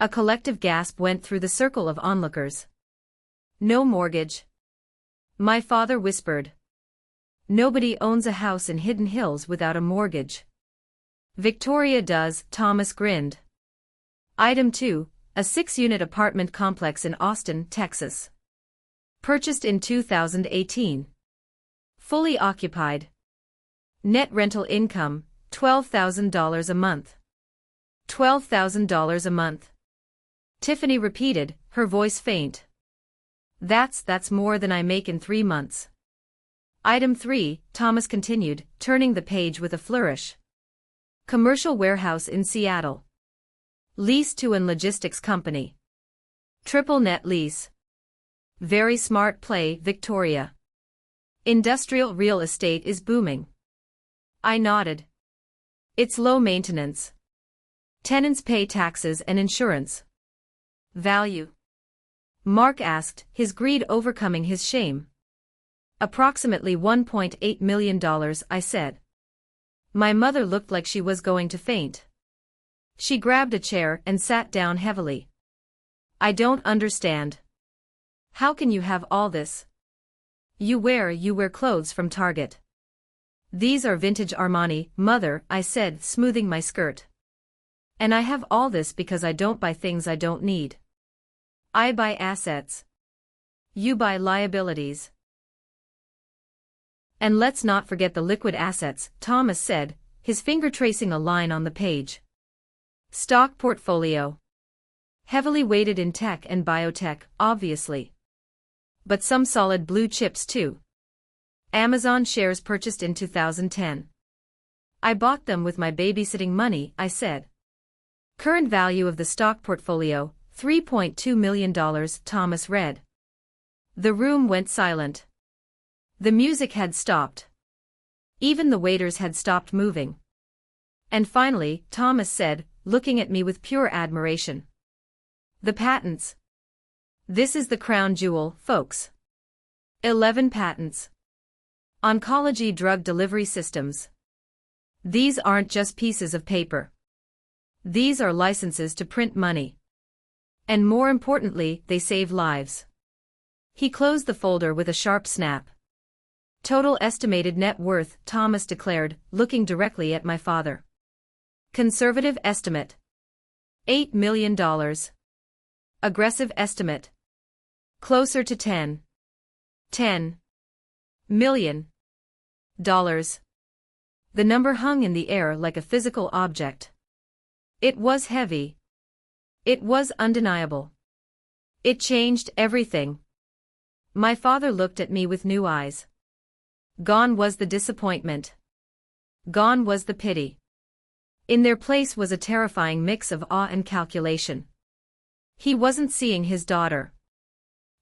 A collective gasp went through the circle of onlookers. "No mortgage?" My father whispered. "Nobody owns a house in Hidden Hills without a mortgage." "Victoria does," Thomas grinned. Item 2, a 6-unit apartment complex in Austin, Texas. Purchased in 2018. Fully occupied. Net rental income, $12,000 a month. $12,000 a month. Tiffany repeated, her voice faint. That's more than I make in 3 months." Item 3, Thomas continued, turning the page with a flourish. Commercial warehouse in Seattle. Lease to an logistics company. Triple net lease. Very smart play, Victoria. Industrial real estate is booming. I nodded. It's low maintenance. Tenants pay taxes and insurance. Value? Mark asked, his greed overcoming his shame. Approximately $1.8 million, I said. My mother looked like she was going to faint. She grabbed a chair and sat down heavily. I don't understand. How can you have all this? You wear clothes from Target. These are vintage Armani, mother, I said, smoothing my skirt. And I have all this because I don't buy things I don't need. I buy assets. You buy liabilities. And let's not forget the liquid assets, Thomas said, his finger tracing a line on the page. Stock portfolio. Heavily weighted in tech and biotech, obviously. But some solid blue chips too. Amazon shares purchased in 2010. I bought them with my babysitting money, I said. Current value of the stock portfolio, $3.2 million, Thomas read. The room went silent. The music had stopped. Even the waiters had stopped moving. And finally, Thomas said, looking at me with pure admiration. The patents. This is the crown jewel, folks. 11 patents. Oncology drug delivery systems. These aren't just pieces of paper. These are licenses to print money. And more importantly, they save lives. He closed the folder with a sharp snap. Total estimated net worth, Thomas declared, looking directly at my father. Conservative estimate. $8 million. Aggressive estimate. Closer to $10 million. The number hung in the air like a physical object. It was heavy. It was undeniable. It changed everything. My father looked at me with new eyes. Gone was the disappointment. Gone was the pity. In their place was a terrifying mix of awe and calculation. He wasn't seeing his daughter.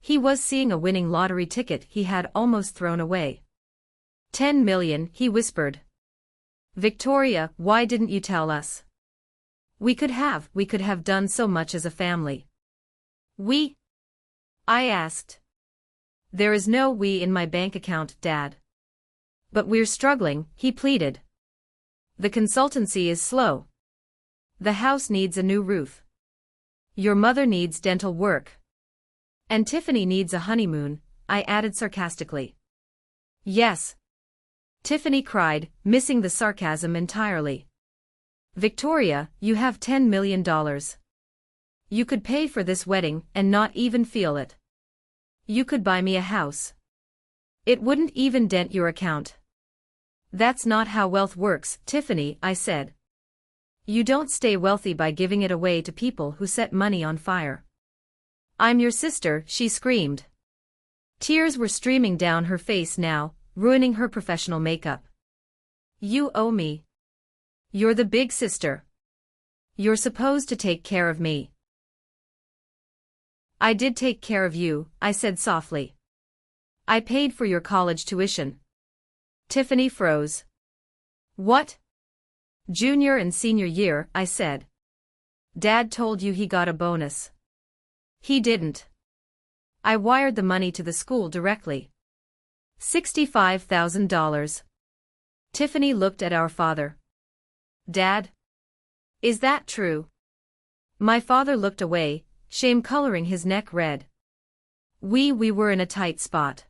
He was seeing a winning lottery ticket he had almost thrown away. 10 million, he whispered. Victoria, why didn't you tell us? We could have done so much as a family. We? I asked. There is no we in my bank account, Dad. But we're struggling, he pleaded. The consultancy is slow. The house needs a new roof. Your mother needs dental work. And Tiffany needs a honeymoon, I added sarcastically. Yes. Tiffany cried, missing the sarcasm entirely. Victoria, you have $10 million. You could pay for this wedding and not even feel it. You could buy me a house. It wouldn't even dent your account. That's not how wealth works, Tiffany, I said. You don't stay wealthy by giving it away to people who set money on fire. I'm your sister, she screamed. Tears were streaming down her face now, ruining her professional makeup. You owe me. You're the big sister. You're supposed to take care of me. I did take care of you, I said softly. I paid for your college tuition. Tiffany froze. What? Junior and senior year, I said. Dad told you he got a bonus. He didn't. I wired the money to the school directly. $65,000. Tiffany looked at our father. Dad? Is that true? My father looked away, shame coloring his neck red. We were in a tight spot.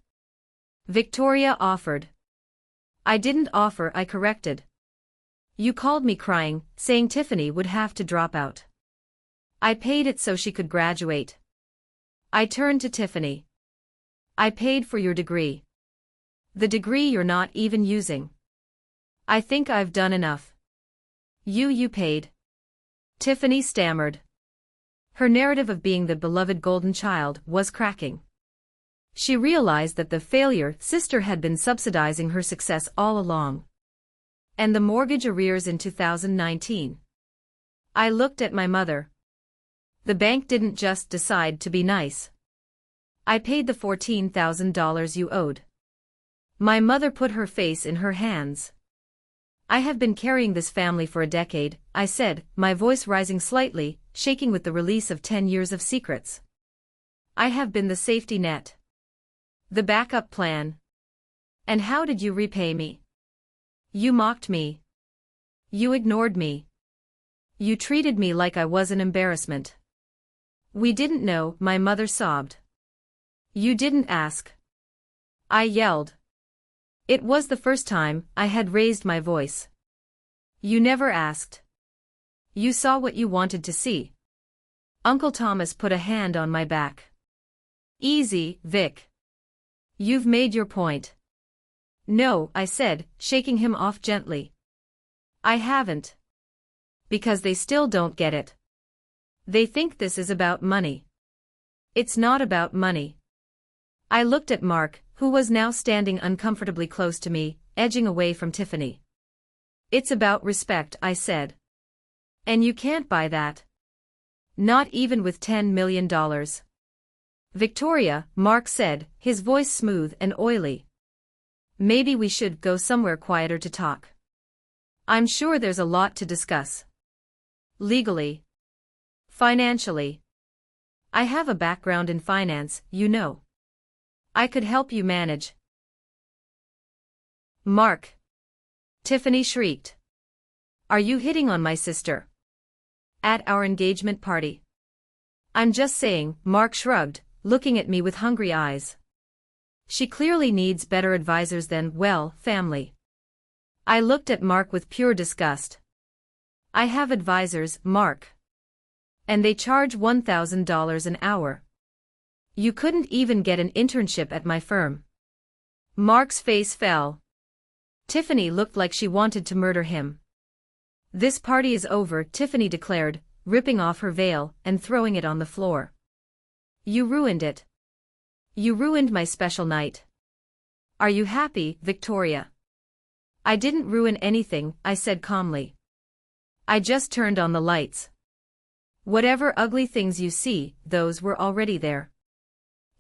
Victoria offered. I didn't offer, I corrected. You called me crying, saying Tiffany would have to drop out. I paid it so she could graduate. I turned to Tiffany. I paid for your degree. The degree you're not even using. I think I've done enough. You paid. Tiffany stammered. Her narrative of being the beloved golden child was cracking. She realized that the failure sister had been subsidizing her success all along. And the mortgage arrears in 2019. I looked at my mother. The bank didn't just decide to be nice. I paid the $14,000 you owed. My mother put her face in her hands. I have been carrying this family for a decade, I said, my voice rising slightly, shaking with the release of 10 years of secrets. I have been the safety net. The backup plan. And how did you repay me? You mocked me. You ignored me. You treated me like I was an embarrassment. We didn't know, my mother sobbed. You didn't ask. I yelled. It was the first time I had raised my voice. You never asked. You saw what you wanted to see. Uncle Thomas put a hand on my back. Easy, Vic. You've made your point. No, I said, shaking him off gently. I haven't. Because they still don't get it. They think this is about money. It's not about money. I looked at Mark, who was now standing uncomfortably close to me, edging away from Tiffany. It's about respect, I said. And you can't buy that. Not even with $10 million. Victoria, Mark said, his voice smooth and oily. Maybe we should go somewhere quieter to talk. I'm sure there's a lot to discuss. Legally. Financially. I have a background in finance, you know. I could help you manage. Mark. Tiffany shrieked. Are you hitting on my sister? At our engagement party. I'm just saying, Mark shrugged, looking at me with hungry eyes. She clearly needs better advisors than, well, family. I looked at Mark with pure disgust. I have advisors, Mark. And they charge $1,000 an hour. You couldn't even get an internship at my firm. Mark's face fell. Tiffany looked like she wanted to murder him. This party is over, Tiffany declared, ripping off her veil and throwing it on the floor. You ruined it. You ruined my special night. Are you happy, Victoria? I didn't ruin anything, I said calmly. I just turned on the lights. Whatever ugly things you see, those were already there.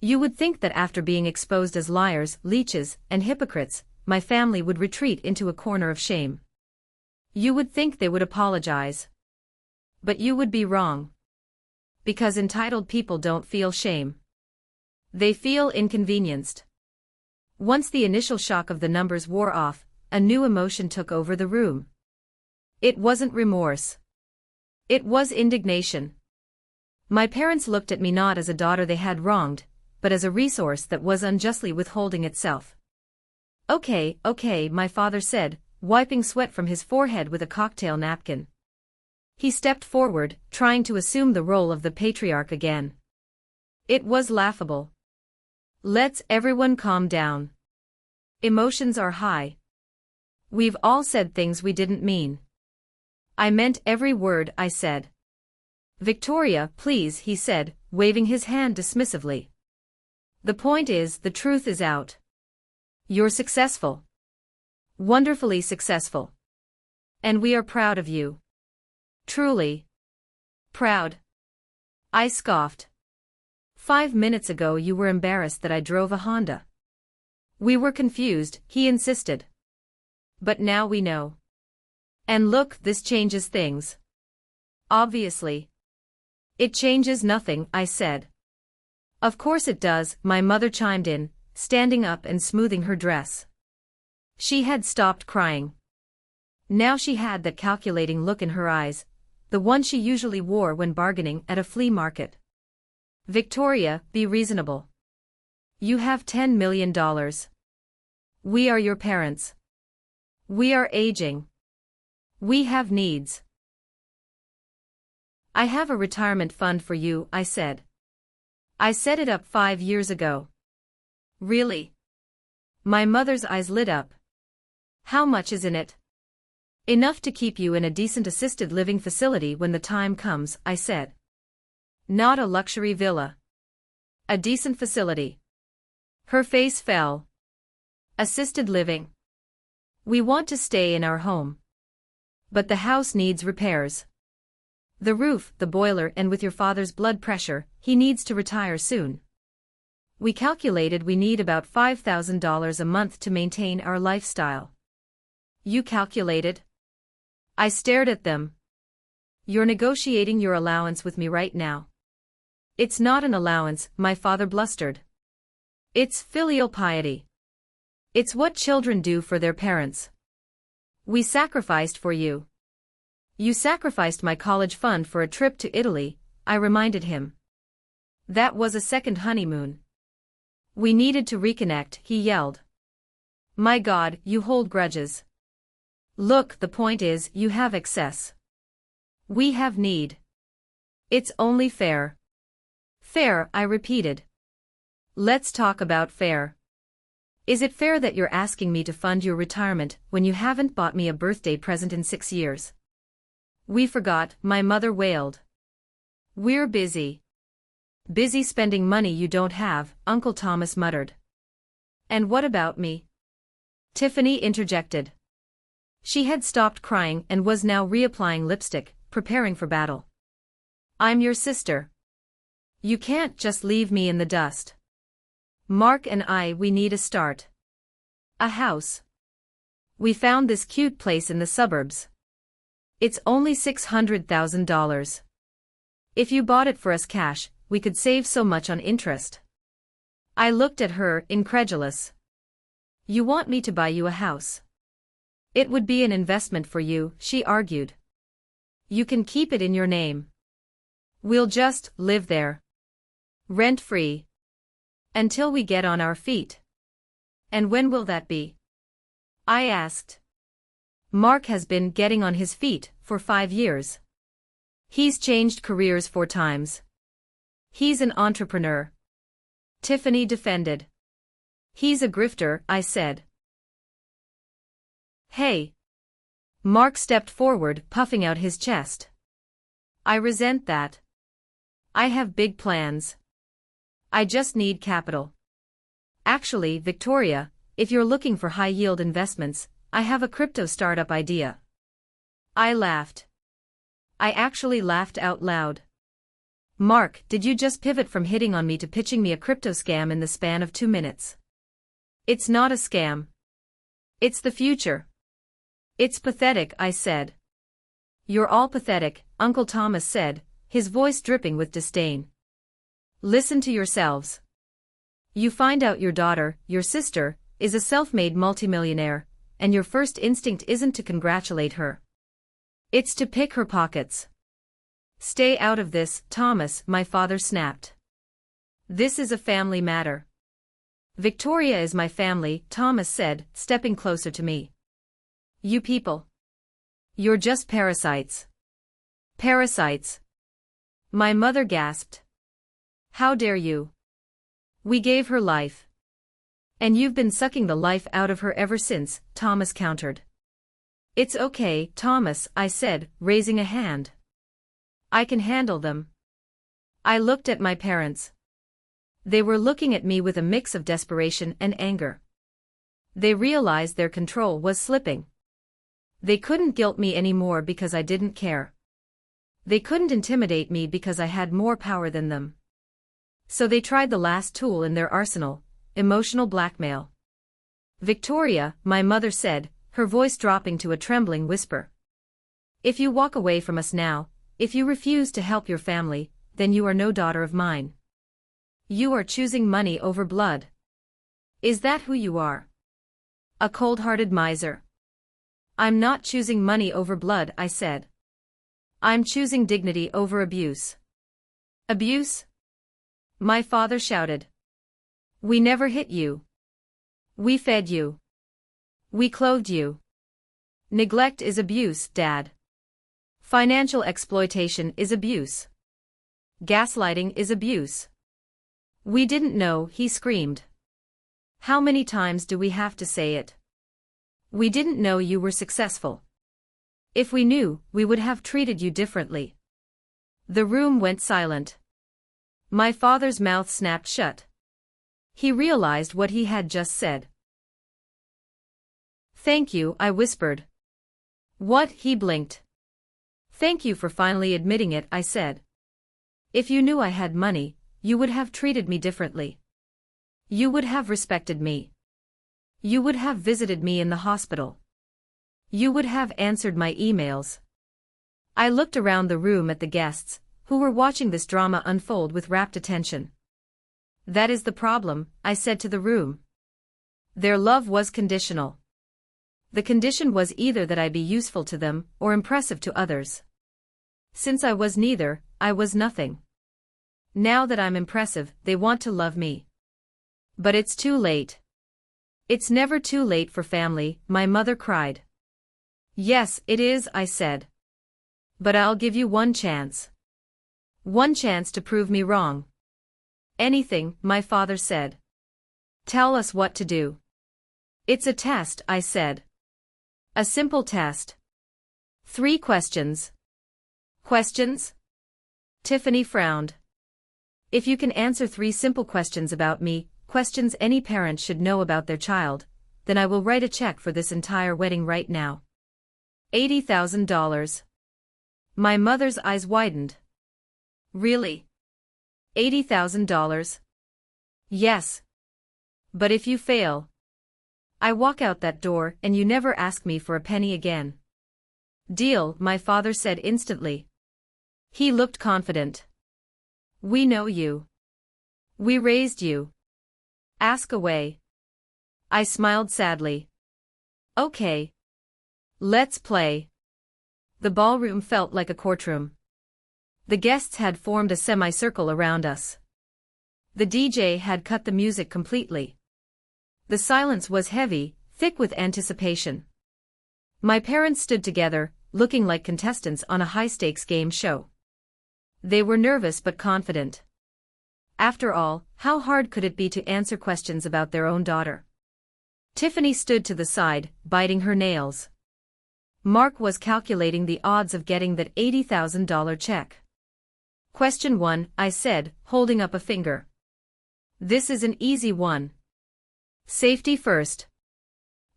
You would think that after being exposed as liars, leeches, and hypocrites, my family would retreat into a corner of shame. You would think they would apologize. But you would be wrong. Because entitled people don't feel shame. They feel inconvenienced. Once the initial shock of the numbers wore off, a new emotion took over the room. It wasn't remorse. It was indignation. My parents looked at me not as a daughter they had wronged, but as a resource that was unjustly withholding itself. Okay, my father said, wiping sweat from his forehead with a cocktail napkin. He stepped forward, trying to assume the role of the patriarch again. It was laughable. Let's everyone calm down. Emotions are high. We've all said things we didn't mean. I meant every word I said. Victoria, please, he said, waving his hand dismissively. The point is, the truth is out. You're successful. Wonderfully successful. And we are proud of you. Truly. Proud. I scoffed. 5 minutes ago you were embarrassed that I drove a Honda. We were confused, he insisted. But now we know. And look, this changes things. Obviously. It changes nothing, I said. Of course it does, my mother chimed in, standing up and smoothing her dress. She had stopped crying. Now she had that calculating look in her eyes, the one she usually wore when bargaining at a flea market. Victoria, be reasonable. You have $10 million. We are your parents. We are aging. We have needs. I have a retirement fund for you, I said. I set it up 5 years ago. Really? My mother's eyes lit up. How much is in it? Enough to keep you in a decent assisted living facility when the time comes, I said. Not a luxury villa. A decent facility. Her face fell. Assisted living. We want to stay in our home. But the house needs repairs. The roof, the boiler, and with your father's blood pressure, he needs to retire soon. We calculated we need about $5,000 a month to maintain our lifestyle. You calculated? I stared at them. You're negotiating your allowance with me right now. It's not an allowance, my father blustered. It's filial piety. It's what children do for their parents. We sacrificed for you. You sacrificed my college fund for a trip to Italy, I reminded him. That was a second honeymoon. We needed to reconnect, he yelled. My God, you hold grudges. Look, the point is, you have excess. We have need. It's only fair. Fair, I repeated. Let's talk about fair. Is it fair that you're asking me to fund your retirement when you haven't bought me a birthday present in 6 years? We forgot, my mother wailed. We're busy. Busy spending money you don't have, Uncle Thomas muttered. And what about me? Tiffany interjected. She had stopped crying and was now reapplying lipstick, preparing for battle. I'm your sister. You can't just leave me in the dust. Mark and we need a start. A house. We found this cute place in the suburbs. It's only $600,000. If you bought it for us cash, we could save so much on interest. I looked at her, incredulous. You want me to buy you a house? It would be an investment for you, she argued. You can keep it in your name. We'll just live there. Rent-free. Until we get on our feet. And when will that be? I asked. Mark has been getting on his feet for 5 years. He's changed careers 4 times. He's an entrepreneur. Tiffany defended. He's a grifter, I said. Hey. Mark stepped forward, puffing out his chest. I resent that. I have big plans. I just need capital. Actually, Victoria, if you're looking for high-yield investments, I have a crypto startup idea. I laughed. I actually laughed out loud. Mark, did you just pivot from hitting on me to pitching me a crypto scam in the span of 2 minutes? It's not a scam. It's the future. It's pathetic, I said. You're all pathetic, Uncle Thomas said, his voice dripping with disdain. Listen to yourselves. You find out your daughter, your sister, is a self-made multimillionaire, and your first instinct isn't to congratulate her. It's to pick her pockets. Stay out of this, Thomas, my father snapped. This is a family matter. Victoria is my family, Thomas said, stepping closer to me. You people. You're just parasites. Parasites. My mother gasped. How dare you? We gave her life. And you've been sucking the life out of her ever since, Thomas countered. It's okay, Thomas, I said, raising a hand. I can handle them. I looked at my parents. They were looking at me with a mix of desperation and anger. They realized their control was slipping. They couldn't guilt me anymore because I didn't care. They couldn't intimidate me because I had more power than them. So they tried the last tool in their arsenal, emotional blackmail. Victoria, my mother said, her voice dropping to a trembling whisper. If you walk away from us now, if you refuse to help your family, then you are no daughter of mine. You are choosing money over blood. Is that who you are? A cold-hearted miser? I'm not choosing money over blood, I said. I'm choosing dignity over abuse. Abuse? My father shouted. We never hit you. We fed you. We clothed you. Neglect is abuse, Dad. Financial exploitation is abuse. Gaslighting is abuse. We didn't know, he screamed. How many times do we have to say it? We didn't know you were successful. If we knew, we would have treated you differently. The room went silent. My father's mouth snapped shut. He realized what he had just said. Thank you, I whispered. What? He blinked. Thank you for finally admitting it, I said. If you knew I had money, you would have treated me differently. You would have respected me. You would have visited me in the hospital. You would have answered my emails. I looked around the room at the guests, who were watching this drama unfold with rapt attention. That is the problem, I said to the room. Their love was conditional. The condition was either that I be useful to them or impressive to others. Since I was neither, I was nothing. Now that I'm impressive, they want to love me. But it's too late. It's never too late for family, my mother cried. Yes, it is, I said. But I'll give you one chance. One chance to prove me wrong. Anything, my father said. Tell us what to do. It's a test, I said. A simple test. 3 questions. Questions? Tiffany frowned. If you can answer 3 simple questions about me, questions any parent should know about their child, then I will write a check for this entire wedding right now. $80,000. My mother's eyes widened. Really? $80,000? Yes. But if you fail, I walk out that door and you never ask me for a penny again. Deal, my father said instantly. He looked confident. We know you. We raised you. Ask away. I smiled sadly. Okay. Let's play. The ballroom felt like a courtroom. The guests had formed a semicircle around us. The DJ had cut the music completely. The silence was heavy, thick with anticipation. My parents stood together, looking like contestants on a high-stakes game show. They were nervous but confident. After all, how hard could it be to answer questions about their own daughter? Tiffany stood to the side, biting her nails. Mark was calculating the odds of getting that $80,000 check. Question 1, I said, holding up a finger. This is an easy one. Safety first.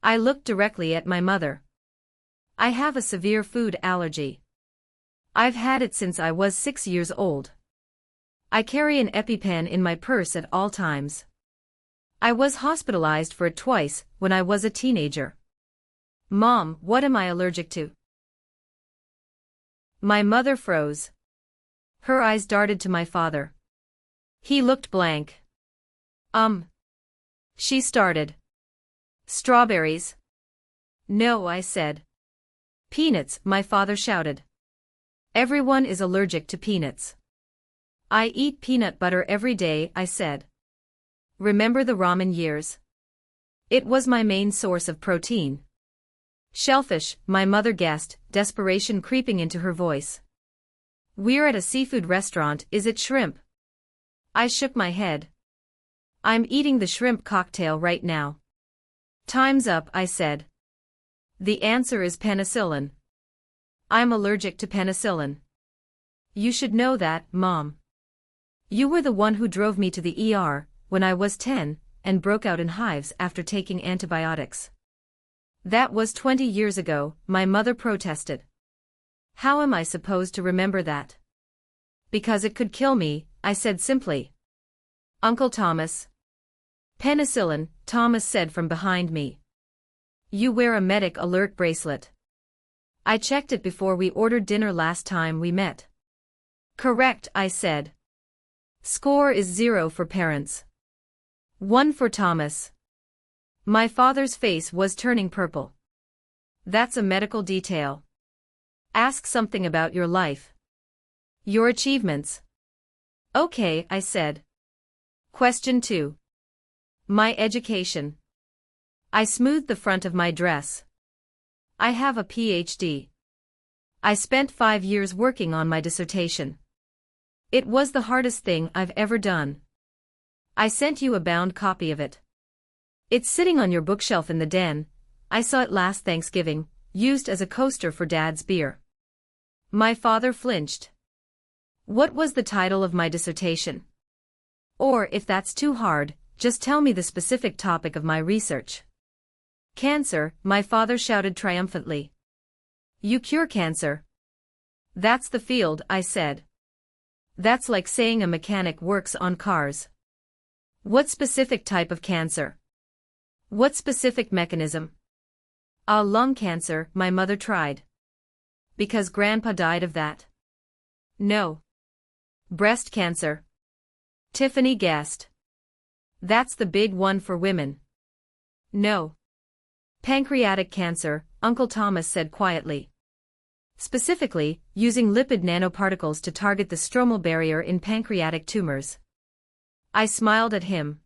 I looked directly at my mother. I have a severe food allergy. I've had it since I was 6 years old. I carry an EpiPen in my purse at all times. I was hospitalized for it twice when I was a teenager. Mom, what am I allergic to? My mother froze. Her eyes darted to my father. He looked blank. She started. Strawberries. No, I said. Peanuts, my father shouted. Everyone is allergic to peanuts. I eat peanut butter every day, I said. Remember the ramen years? It was my main source of protein. Shellfish, my mother guessed, desperation creeping into her voice. We're at a seafood restaurant, is it shrimp? I shook my head. I'm eating the shrimp cocktail right now. Time's up, I said. The answer is penicillin. I'm allergic to penicillin. You should know that, Mom. You were the one who drove me to the ER when I was 10 and broke out in hives after taking antibiotics. That was 20 years ago, my mother protested. How am I supposed to remember that? Because it could kill me, I said simply. Uncle Thomas. Penicillin, Thomas said from behind me. You wear a medic alert bracelet. I checked it before we ordered dinner last time we met. Correct, I said. Score is 0 for parents. 1 for Thomas. My father's face was turning purple. That's a medical detail. Ask something about your life. Your achievements. Okay, I said. Question 2. My education. I smoothed the front of my dress. I have a PhD. I spent 5 years working on my dissertation. It was the hardest thing I've ever done. I sent you a bound copy of it. It's sitting on your bookshelf in the den. I saw it last Thanksgiving, used as a coaster for Dad's beer. My father flinched. What was the title of my dissertation? Or, if that's too hard, just tell me the specific topic of my research. Cancer, my father shouted triumphantly. You cure cancer. That's the field, I said. That's like saying a mechanic works on cars. What specific type of cancer? What specific mechanism? Lung cancer, my mother tried. Because Grandpa died of that? No. Breast cancer. Tiffany guessed. That's the big one for women. No. Pancreatic cancer, Uncle Thomas said quietly. Specifically, using lipid nanoparticles to target the stromal barrier in pancreatic tumors. I smiled at him.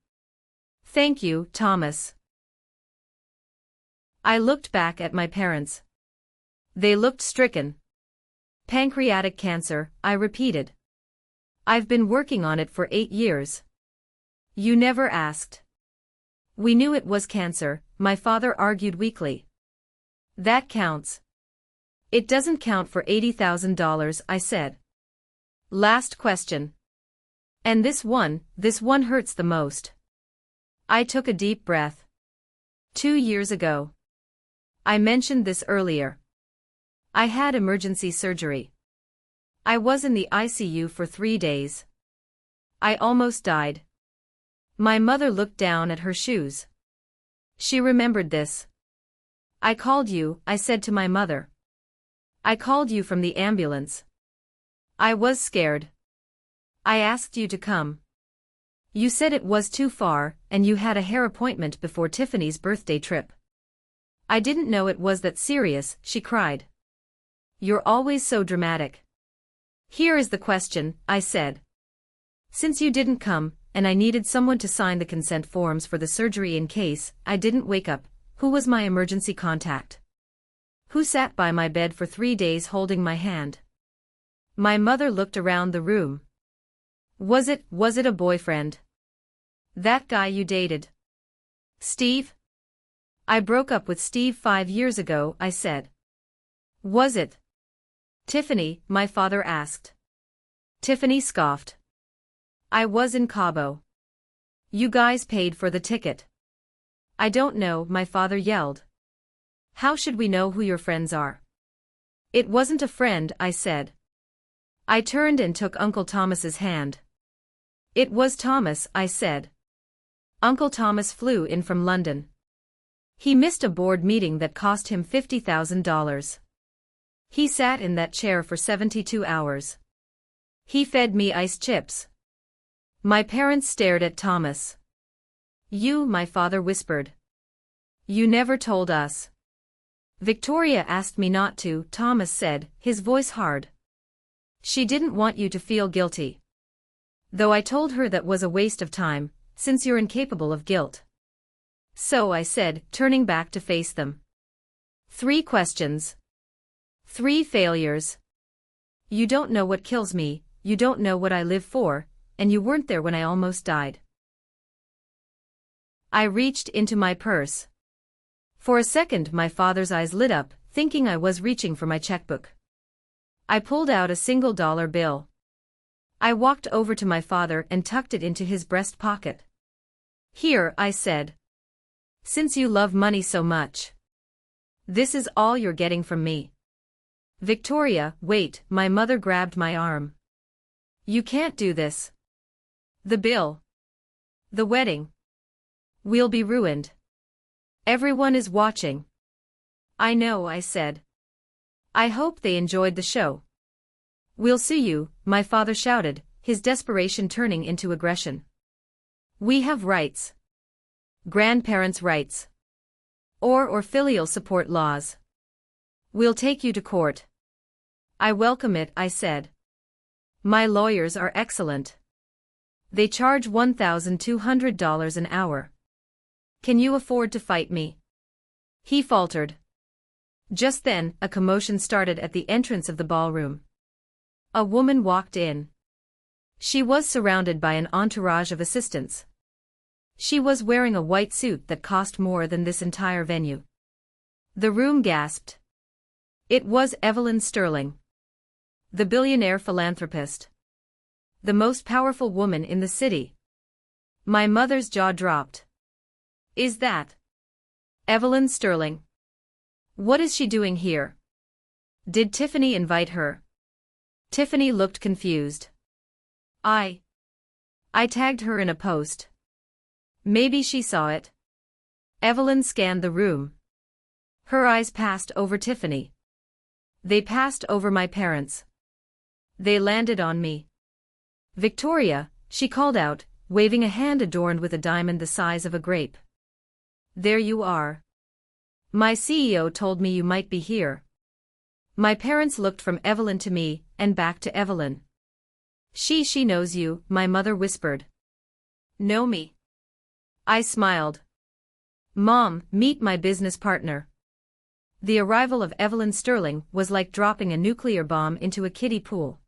Thank you, Thomas. I looked back at my parents. They looked stricken. Pancreatic cancer, I repeated. I've been working on it for 8 years. You never asked. We knew it was cancer, my father argued weakly. That counts. It doesn't count for $80,000, I said. Last question. And this one hurts the most. I took a deep breath. 2 years ago. I mentioned this earlier. I had emergency surgery. I was in the ICU for 3 days. I almost died. My mother looked down at her shoes. She remembered this. I called you, I said to my mother. I called you from the ambulance. I was scared. I asked you to come. You said it was too far, and you had a hair appointment before Tiffany's birthday trip. I didn't know it was that serious, she cried. You're always so dramatic. Here is the question, I said. Since you didn't come, and I needed someone to sign the consent forms for the surgery in case I didn't wake up, who was my emergency contact? Who sat by my bed for 3 days holding my hand? My mother looked around the room. Was it a boyfriend? That guy you dated? Steve? I broke up with Steve 5 years ago, I said. Was it Tiffany, my father asked. Tiffany scoffed. I was in Cabo. You guys paid for the ticket. I don't know, my father yelled. How should we know who your friends are? It wasn't a friend, I said. I turned and took Uncle Thomas's hand. It was Thomas, I said. Uncle Thomas flew in from London. He missed a board meeting that cost him $50,000. He sat in that chair for 72 hours. He fed me ice chips. My parents stared at Thomas. You, my father whispered. You never told us. Victoria asked me not to, Thomas said, his voice hard. She didn't want you to feel guilty. Though I told her that was a waste of time, since you're incapable of guilt. So I said, turning back to face them. 3 questions. 3 failures. You don't know what kills me, you don't know what I live for, and you weren't there when I almost died. I reached into my purse. For a second my father's eyes lit up, thinking I was reaching for my checkbook. I pulled out a single dollar bill. I walked over to my father and tucked it into his breast pocket. Here, I said. Since you love money so much. This is all you're getting from me. Victoria, wait, my mother grabbed my arm. You can't do this. The bill. The wedding. We'll be ruined. Everyone is watching. I know, I said. I hope they enjoyed the show. We'll sue you, my father shouted, his desperation turning into aggression. We have rights. Grandparents' rights. Or filial support laws. We'll take you to court. I welcome it, I said. My lawyers are excellent. They charge $1,200 an hour. Can you afford to fight me? He faltered. Just then, a commotion started at the entrance of the ballroom. A woman walked in. She was surrounded by an entourage of assistants. She was wearing a white suit that cost more than this entire venue. The room gasped. It was Evelyn Sterling. The billionaire philanthropist. The most powerful woman in the city. My mother's jaw dropped. Is that Evelyn Sterling? What is she doing here? Did Tiffany invite her? Tiffany looked confused. I tagged her in a post. Maybe she saw it. Evelyn scanned the room. Her eyes passed over Tiffany. They passed over my parents. They landed on me. Victoria, she called out, waving a hand adorned with a diamond the size of a grape. There you are. My CEO told me you might be here. My parents looked from Evelyn to me, and back to Evelyn. She knows you, my mother whispered. Know me? I smiled. Mom, meet my business partner. The arrival of Evelyn Sterling was like dropping a nuclear bomb into a kiddie pool.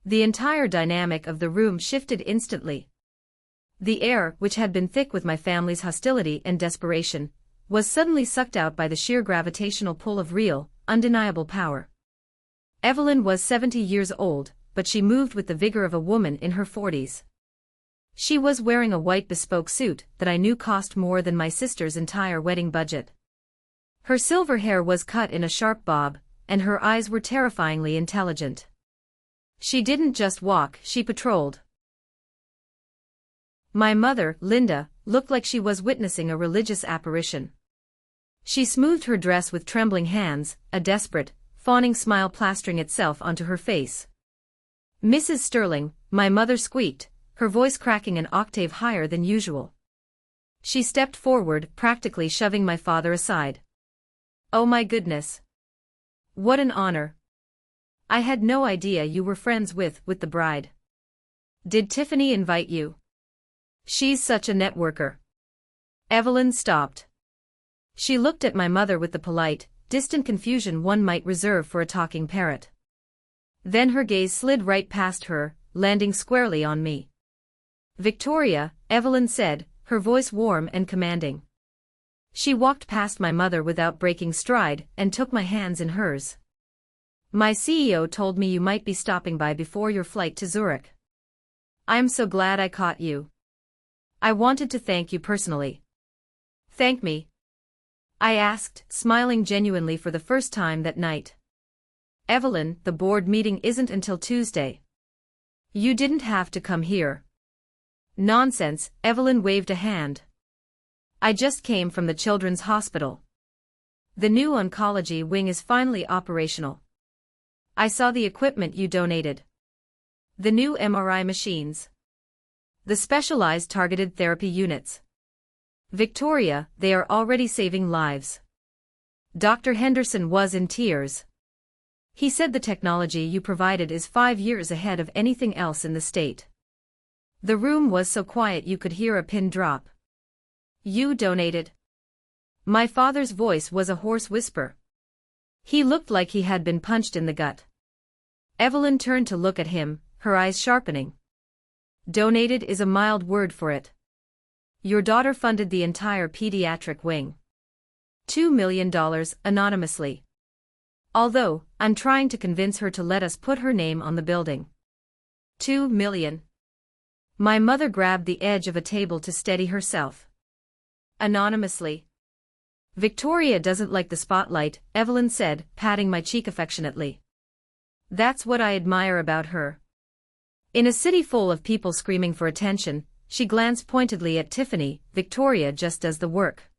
The entire dynamic of the room shifted instantly. The air, which had been thick with my family's hostility and desperation, was suddenly sucked out by the sheer gravitational pull of real, undeniable power. Evelyn was 70 years old, but she moved with the vigor of a woman in her 40s. She was wearing a white bespoke suit that I knew cost more than my sister's entire wedding budget. Her silver hair was cut in a sharp bob, and her eyes were terrifyingly intelligent. She didn't just walk, she patrolled. My mother, Linda, looked like she was witnessing a religious apparition. She smoothed her dress with trembling hands, a desperate, fawning smile plastering itself onto her face. Mrs. Sterling, my mother squeaked, her voice cracking an octave higher than usual. She stepped forward, practically shoving my father aside. Oh my goodness. What an honor. I had no idea you were friends with the bride. Did Tiffany invite you? She's such a networker. Evelyn stopped. She looked at my mother with the polite, distant confusion one might reserve for a talking parrot. Then her gaze slid right past her, landing squarely on me. Victoria, Evelyn said, her voice warm and commanding. She walked past my mother without breaking stride and took my hands in hers. My CEO told me you might be stopping by before your flight to Zurich. I'm so glad I caught you. I wanted to thank you personally. Thank me? I asked, smiling genuinely for the first time that night. Evelyn, the board meeting isn't until Tuesday. You didn't have to come here. Nonsense, Evelyn waved a hand. I just came from the children's hospital. The new oncology wing is finally operational. I saw the equipment you donated. The new MRI machines. The specialized targeted therapy units. Victoria, they are already saving lives. Dr. Henderson was in tears. He said the technology you provided is 5 years ahead of anything else in the state. The room was so quiet you could hear a pin drop. You donated? My father's voice was a hoarse whisper. He looked like he had been punched in the gut. Evelyn turned to look at him, her eyes sharpening. Donated is a mild word for it. Your daughter funded the entire pediatric wing. $2 million, anonymously. Although, I'm trying to convince her to let us put her name on the building. 2 million. My mother grabbed the edge of a table to steady herself. Anonymously. Victoria doesn't like the spotlight, Evelyn said, patting my cheek affectionately. That's what I admire about her. In a city full of people screaming for attention, she glanced pointedly at Tiffany. Victoria just does the work.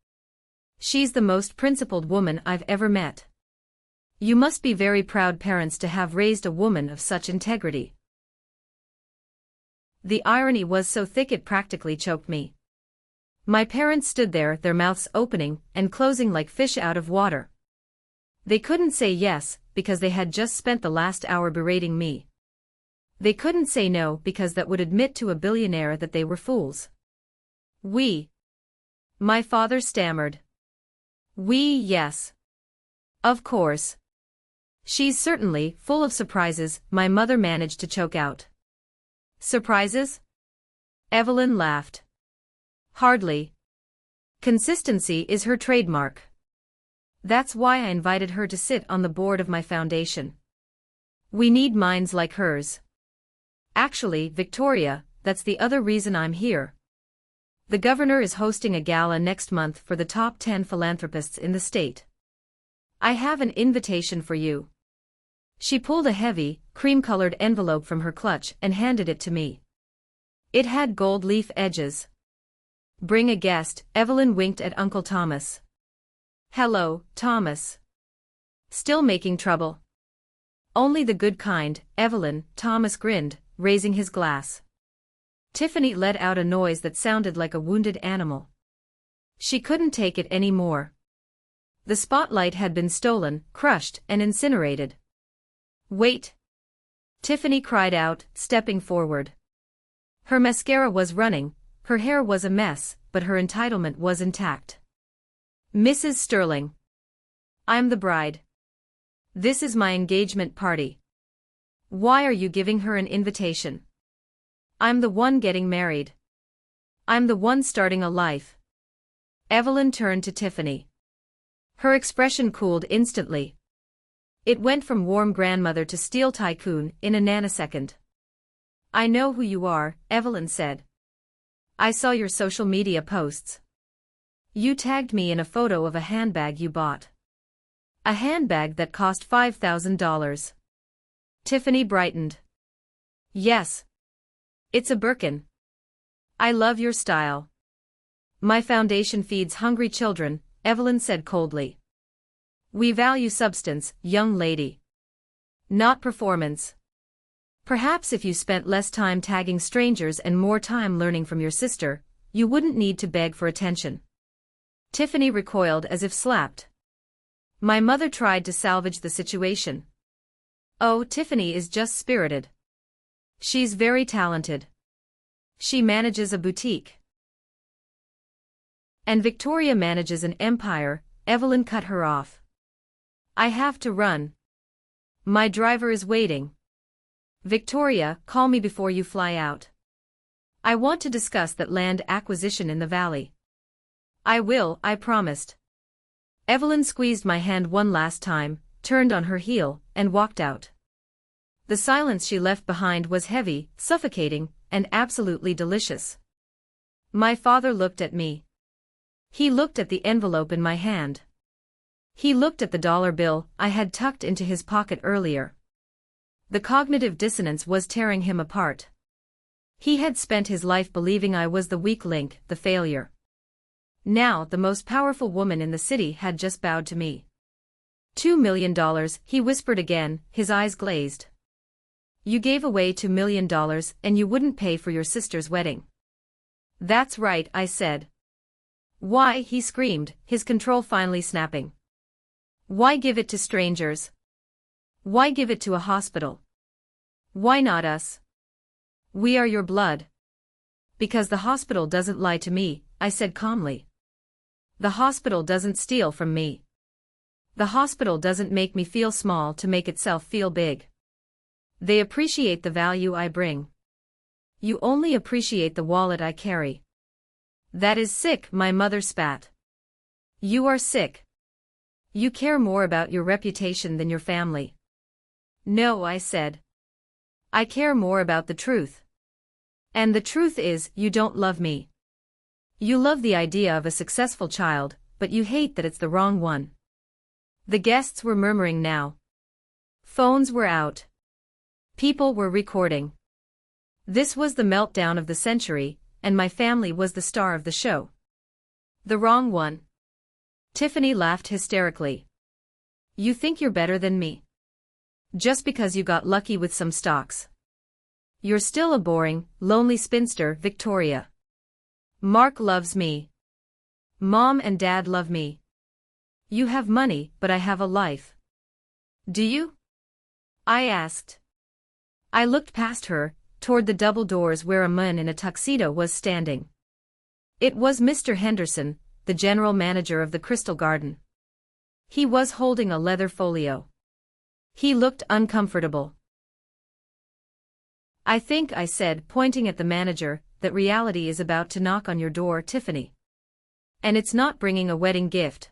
She's the most principled woman I've ever met. You must be very proud parents to have raised a woman of such integrity. The irony was so thick it practically choked me. My parents stood there, their mouths opening and closing like fish out of water. They couldn't say yes, because they had just spent the last hour berating me. They couldn't say no because that would admit to a billionaire that they were fools. My father stammered. Yes. Of course. She's certainly full of surprises, my mother managed to choke out. Surprises? Evelyn laughed. Hardly. Consistency is her trademark. That's why I invited her to sit on the board of my foundation. We need minds like hers. Actually, Victoria, that's the other reason I'm here. The governor is hosting a gala next month for the top 10 philanthropists in the state. I have an invitation for you. She pulled a heavy, cream-colored envelope from her clutch and handed it to me. It had gold leaf edges. Bring a guest, Evelyn winked at Uncle Thomas. Hello, Thomas. Still making trouble? Only the good kind, Evelyn, Thomas grinned, raising his glass. Tiffany let out a noise that sounded like a wounded animal. She couldn't take it any more. The spotlight had been stolen, crushed, and incinerated. Wait! Tiffany cried out, stepping forward. Her mascara was running, her hair was a mess, but her entitlement was intact. Mrs. Sterling. I'm the bride. This is my engagement party. Why are you giving her an invitation? I'm the one getting married. I'm the one starting a life. Evelyn turned to Tiffany. Her expression cooled instantly. It went from warm grandmother to steel tycoon in a nanosecond. I know who you are, Evelyn said. I saw your social media posts. You tagged me in a photo of a handbag you bought. A handbag that cost $5,000. Tiffany brightened. Yes. It's a Birkin. I love your style. My foundation feeds hungry children, Evelyn said coldly. We value substance, young lady. Not performance. Perhaps if you spent less time tagging strangers and more time learning from your sister, you wouldn't need to beg for attention. Tiffany recoiled as if slapped. My mother tried to salvage the situation. Oh, Tiffany is just spirited. She's very talented. She manages a boutique. And Victoria manages an empire, Evelyn cut her off. I have to run. My driver is waiting. Victoria, call me before you fly out. I want to discuss that land acquisition in the valley. I will, I promised. Evelyn squeezed my hand one last time, turned on her heel, and walked out. The silence she left behind was heavy, suffocating, and absolutely delicious. My father looked at me. He looked at the envelope in my hand. He looked at the dollar bill I had tucked into his pocket earlier. The cognitive dissonance was tearing him apart. He had spent his life believing I was the weak link, the failure. Now the most powerful woman in the city had just bowed to me. $2 million, he whispered again, his eyes glazed. You gave away $2 million and you wouldn't pay for your sister's wedding. That's right, I said. Why, he screamed, his control finally snapping. Why give it to strangers? Why give it to a hospital? Why not us? We are your blood. Because the hospital doesn't lie to me, I said calmly. The hospital doesn't steal from me. The hospital doesn't make me feel small to make itself feel big. They appreciate the value I bring. You only appreciate the wallet I carry. That is sick, my mother spat. You are sick. You care more about your reputation than your family. No, I said. I care more about the truth. And the truth is, you don't love me. You love the idea of a successful child, but you hate that it's the wrong one. The guests were murmuring now. Phones were out. People were recording. This was the meltdown of the century, and my family was the star of the show. The wrong one. Tiffany laughed hysterically. You think you're better than me? Just because you got lucky with some stocks. You're still a boring, lonely spinster, Victoria. Mark loves me. Mom and Dad love me. You have money, but I have a life. Do you? I asked. I looked past her, toward the double doors where a man in a tuxedo was standing. It was Mr. Henderson, the general manager of the Crystal Garden. He was holding a leather folio. He looked uncomfortable. I think I said, pointing at the manager, that reality is about to knock on your door, Tiffany. And it's not bringing a wedding gift.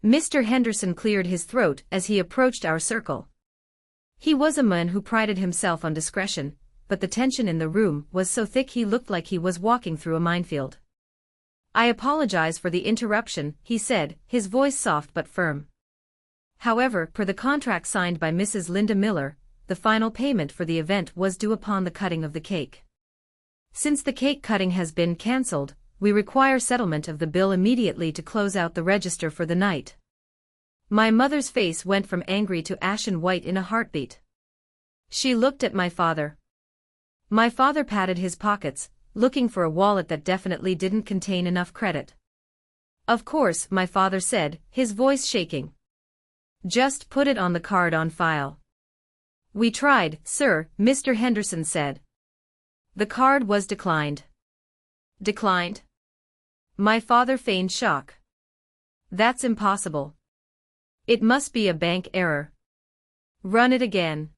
Mr. Henderson cleared his throat as he approached our circle. He was a man who prided himself on discretion, but the tension in the room was so thick he looked like he was walking through a minefield. I apologize for the interruption, he said, his voice soft but firm. However, per the contract signed by Mrs. Linda Miller, the final payment for the event was due upon the cutting of the cake. Since the cake cutting has been cancelled, we require settlement of the bill immediately to close out the register for the night. My mother's face went from angry to ashen white in a heartbeat. She looked at my father. My father patted his pockets, looking for a wallet that definitely didn't contain enough credit. Of course, my father said, his voice shaking. Just put it on the card on file. We tried, sir, Mr. Henderson said. The card was declined. Declined? My father feigned shock. That's impossible. It must be a bank error. Run it again.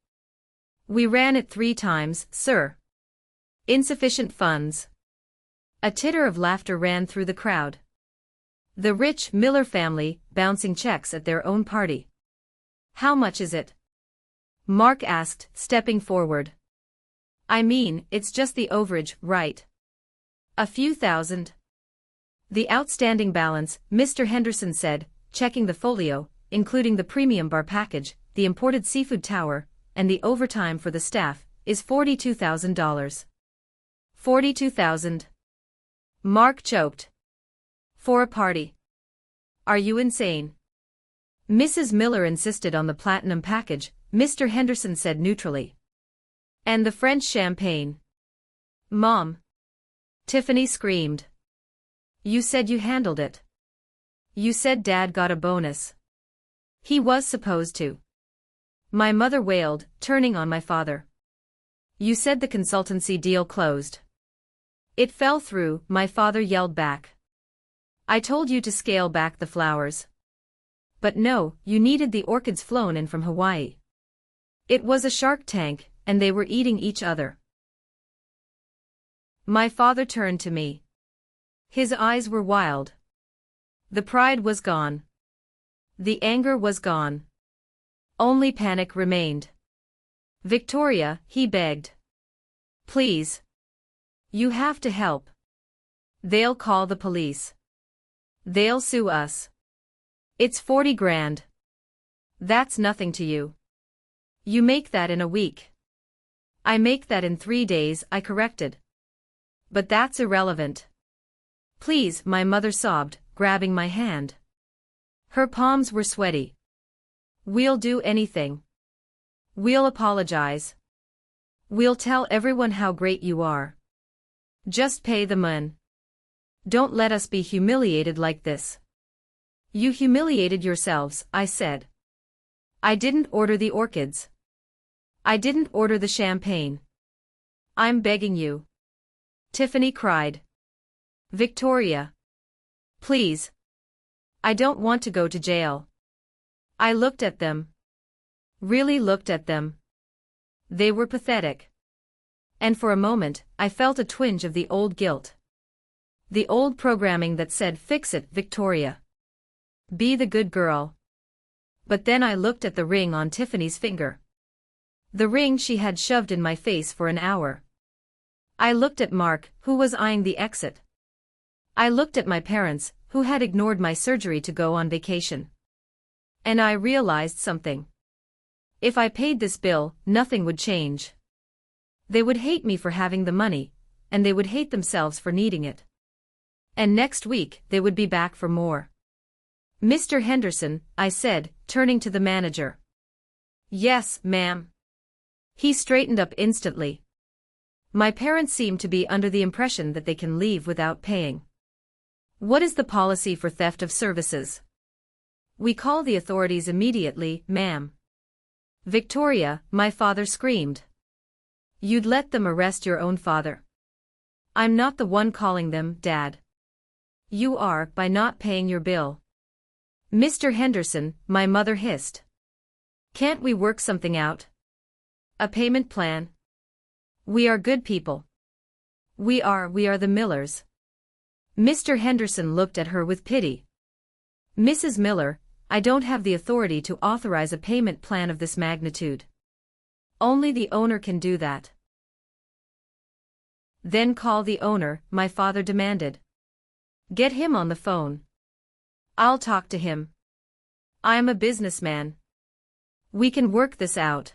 We ran it 3 times, sir. Insufficient funds. A titter of laughter ran through the crowd. The rich Miller family, bouncing checks at their own party. How much is it? Mark asked, stepping forward. I mean, it's just the overage, right? A few thousand. The outstanding balance, Mr. Henderson said, checking the folio, including the premium bar package, the imported seafood tower, and the overtime for the staff, is $42,000. 42,000. Mark choked. For a party. Are you insane? Mrs. Miller insisted on the platinum package, Mr. Henderson said neutrally. And the French champagne. Mom. Tiffany screamed. You said you handled it. You said Dad got a bonus. He was supposed to. My mother wailed, turning on my father. You said the consultancy deal closed. It fell through, my father yelled back. I told you to scale back the flowers. But no, you needed the orchids flown in from Hawaii. It was a Shark Tank, and they were eating each other. My father turned to me. His eyes were wild. The pride was gone. The anger was gone. Only panic remained. Victoria, he begged. Please. You have to help. They'll call the police. They'll sue us. It's 40 grand. That's nothing to you. You make that in a week. I make that in 3 days, I corrected. But that's irrelevant. Please, my mother sobbed, grabbing my hand. Her palms were sweaty. We'll do anything. We'll apologize. We'll tell everyone how great you are. Just pay the man. Don't let us be humiliated like this. You humiliated yourselves, I said. I didn't order the orchids. I didn't order the champagne. I'm begging you. Tiffany cried. Victoria. Please. I don't want to go to jail. I looked at them. Really looked at them. They were pathetic. And for a moment, I felt a twinge of the old guilt. The old programming that said, fix it, Victoria. Be the good girl. But then I looked at the ring on Tiffany's finger. The ring she had shoved in my face for an hour. I looked at Mark, who was eyeing the exit. I looked at my parents, who had ignored my surgery to go on vacation. And I realized something. If I paid this bill, nothing would change. They would hate me for having the money, and they would hate themselves for needing it. And next week, they would be back for more. Mr. Henderson, I said, turning to the manager. Yes, ma'am. He straightened up instantly. My parents seem to be under the impression that they can leave without paying. What is the policy for theft of services? We call the authorities immediately, ma'am. Victoria, my father screamed. You'd let them arrest your own father. I'm not the one calling them, Dad. You are, by not paying your bill. Mr. Henderson, my mother hissed. Can't we work something out? A payment plan? We are good people. We are the Millers. Mr. Henderson looked at her with pity. Mrs. Miller, I don't have the authority to authorize a payment plan of this magnitude. Only the owner can do that. Then call the owner, my father demanded. Get him on the phone. I'll talk to him. I'm a businessman. We can work this out.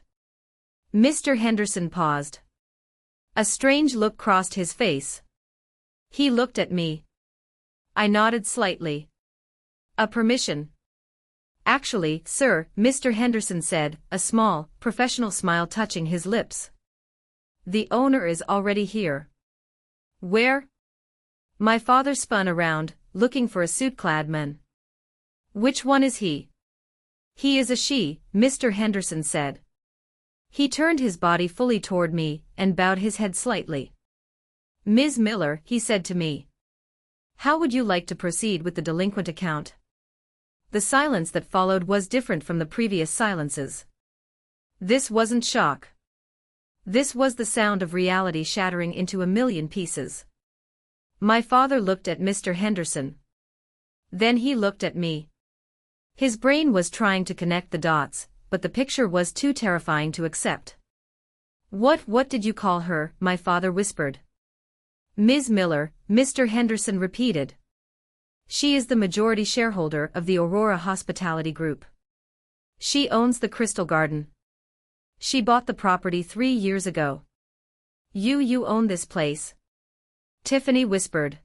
Mr. Henderson paused. A strange look crossed his face. He looked at me. I nodded slightly. A permission. Actually, sir, Mr. Henderson said, a small, professional smile touching his lips. The owner is already here. Where? My father spun around, looking for a suit-clad man. Which one is he? He is a she, Mr. Henderson said. He turned his body fully toward me, and bowed his head slightly. Ms. Miller, he said to me. How would you like to proceed with the delinquent account? The silence that followed was different from the previous silences. This wasn't shock. This was the sound of reality shattering into a million pieces. My father looked at Mr. Henderson. Then he looked at me. His brain was trying to connect the dots, but the picture was too terrifying to accept. What did you call her? My father whispered. Ms. Miller, Mr. Henderson repeated. She is the majority shareholder of the Aurora Hospitality Group. She owns the Crystal Garden. She bought the property 3 years ago. You own this place? Tiffany whispered.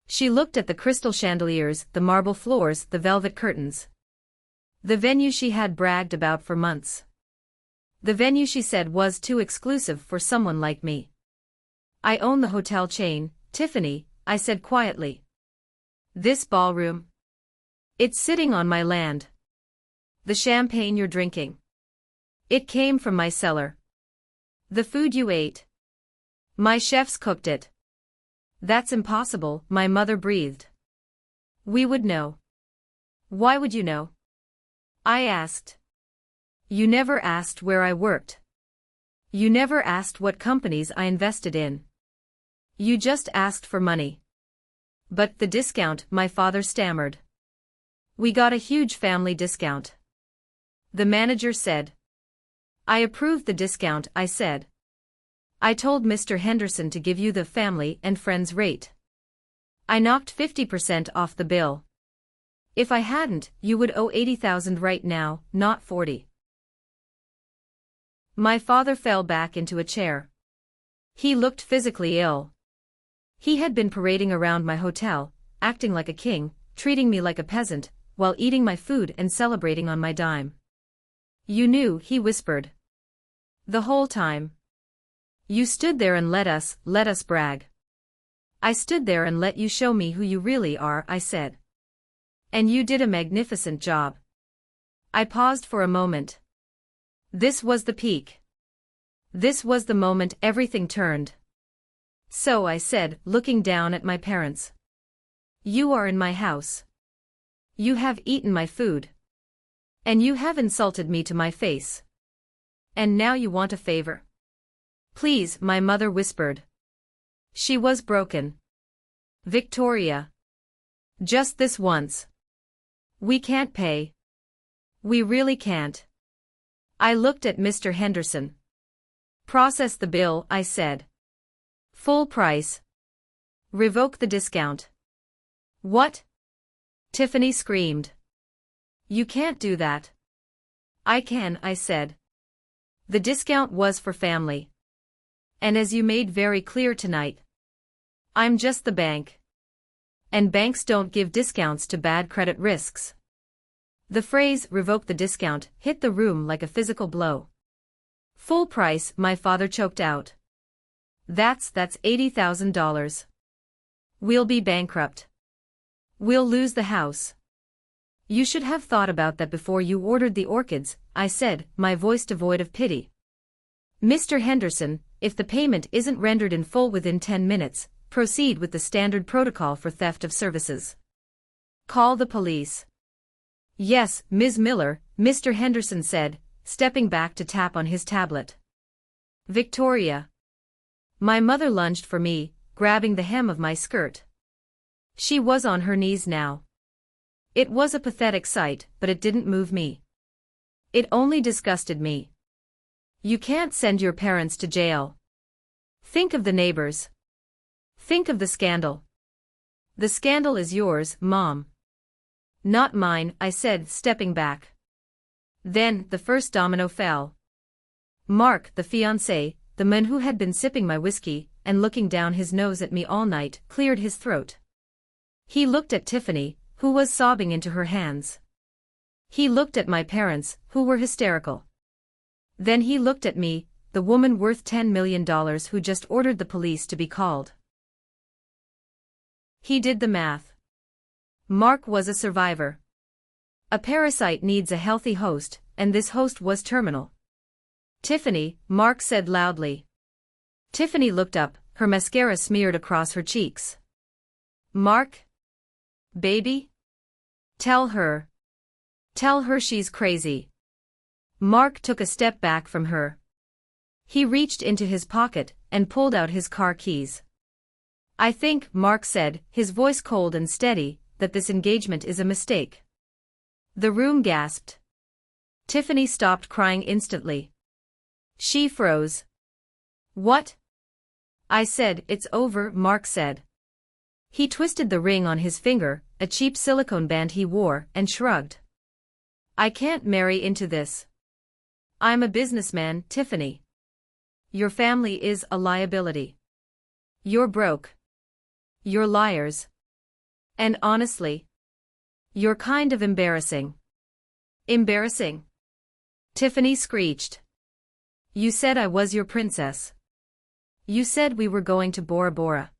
She looked at the crystal chandeliers, the marble floors, the velvet curtains. The venue she had bragged about for months. The venue she said was too exclusive for someone like me. I own the hotel chain, Tiffany, I said quietly. This ballroom? It's sitting on my land. The champagne you're drinking? It came from my cellar. The food you ate? My chefs cooked it. That's impossible, my mother breathed. We would know. Why would you know? I asked. You never asked where I worked. You never asked what companies I invested in. You just asked for money. But the discount, my father stammered. We got a huge family discount. The manager said. I approved the discount, I said. I told Mr. Henderson to give you the family and friends rate. I knocked 50% off the bill. If I hadn't, you would owe $80,000 right now, not 40. My father fell back into a chair. He looked physically ill. He had been parading around my hotel, acting like a king, treating me like a peasant, while eating my food and celebrating on my dime. You knew, he whispered. The whole time. You stood there and let us brag. I stood there and let you show me who you really are, I said. And you did a magnificent job. I paused for a moment. This was the peak. This was the moment everything turned. So I said, looking down at my parents. You are in my house. You have eaten my food. And you have insulted me to my face. And now you want a favor? Please, my mother whispered. She was broken. Victoria. Just this once. We can't pay. We really can't. I looked at Mr. Henderson. Process the bill, I said. Full price. Revoke the discount. What? Tiffany screamed. You can't do that. I can, I said. The discount was for family. And as you made very clear tonight, I'm just the bank. And banks don't give discounts to bad credit risks. The phrase, revoke the discount, hit the room like a physical blow. Full price, my father choked out. That's $80,000. We'll be bankrupt. We'll lose the house. You should have thought about that before you ordered the orchids, I said, my voice devoid of pity. Mr. Henderson, if the payment isn't rendered in full within 10 minutes, proceed with the standard protocol for theft of services. Call the police. Yes, Ms. Miller, Mr. Henderson said, stepping back to tap on his tablet. Victoria. My mother lunged for me, grabbing the hem of my skirt. She was on her knees now. It was a pathetic sight, but it didn't move me. It only disgusted me. You can't send your parents to jail. Think of the neighbors. Think of the scandal. The scandal is yours, Mom. Not mine, I said, stepping back. Then, the first domino fell. Mark, the fiancé, the man who had been sipping my whiskey and looking down his nose at me all night, cleared his throat. He looked at Tiffany, who was sobbing into her hands. He looked at my parents, who were hysterical. Then he looked at me, the woman worth $10 million who just ordered the police to be called. He did the math. Mark was a survivor. A parasite needs a healthy host, and this host was terminal. Tiffany, Mark said loudly. Tiffany looked up, her mascara smeared across her cheeks. Mark? Baby? Tell her. Tell her she's crazy. Mark took a step back from her. He reached into his pocket and pulled out his car keys. I think, Mark said, his voice cold and steady, that this engagement is a mistake. The room gasped. Tiffany stopped crying instantly. She froze. What? I said, it's over, Mark said. He twisted the ring on his finger, a cheap silicone band he wore, and shrugged. I can't marry into this. I'm a businessman, Tiffany. Your family is a liability. You're broke. You're liars. And honestly, you're kind of embarrassing. Embarrassing? Tiffany screeched. You said I was your princess. You said we were going to Bora Bora.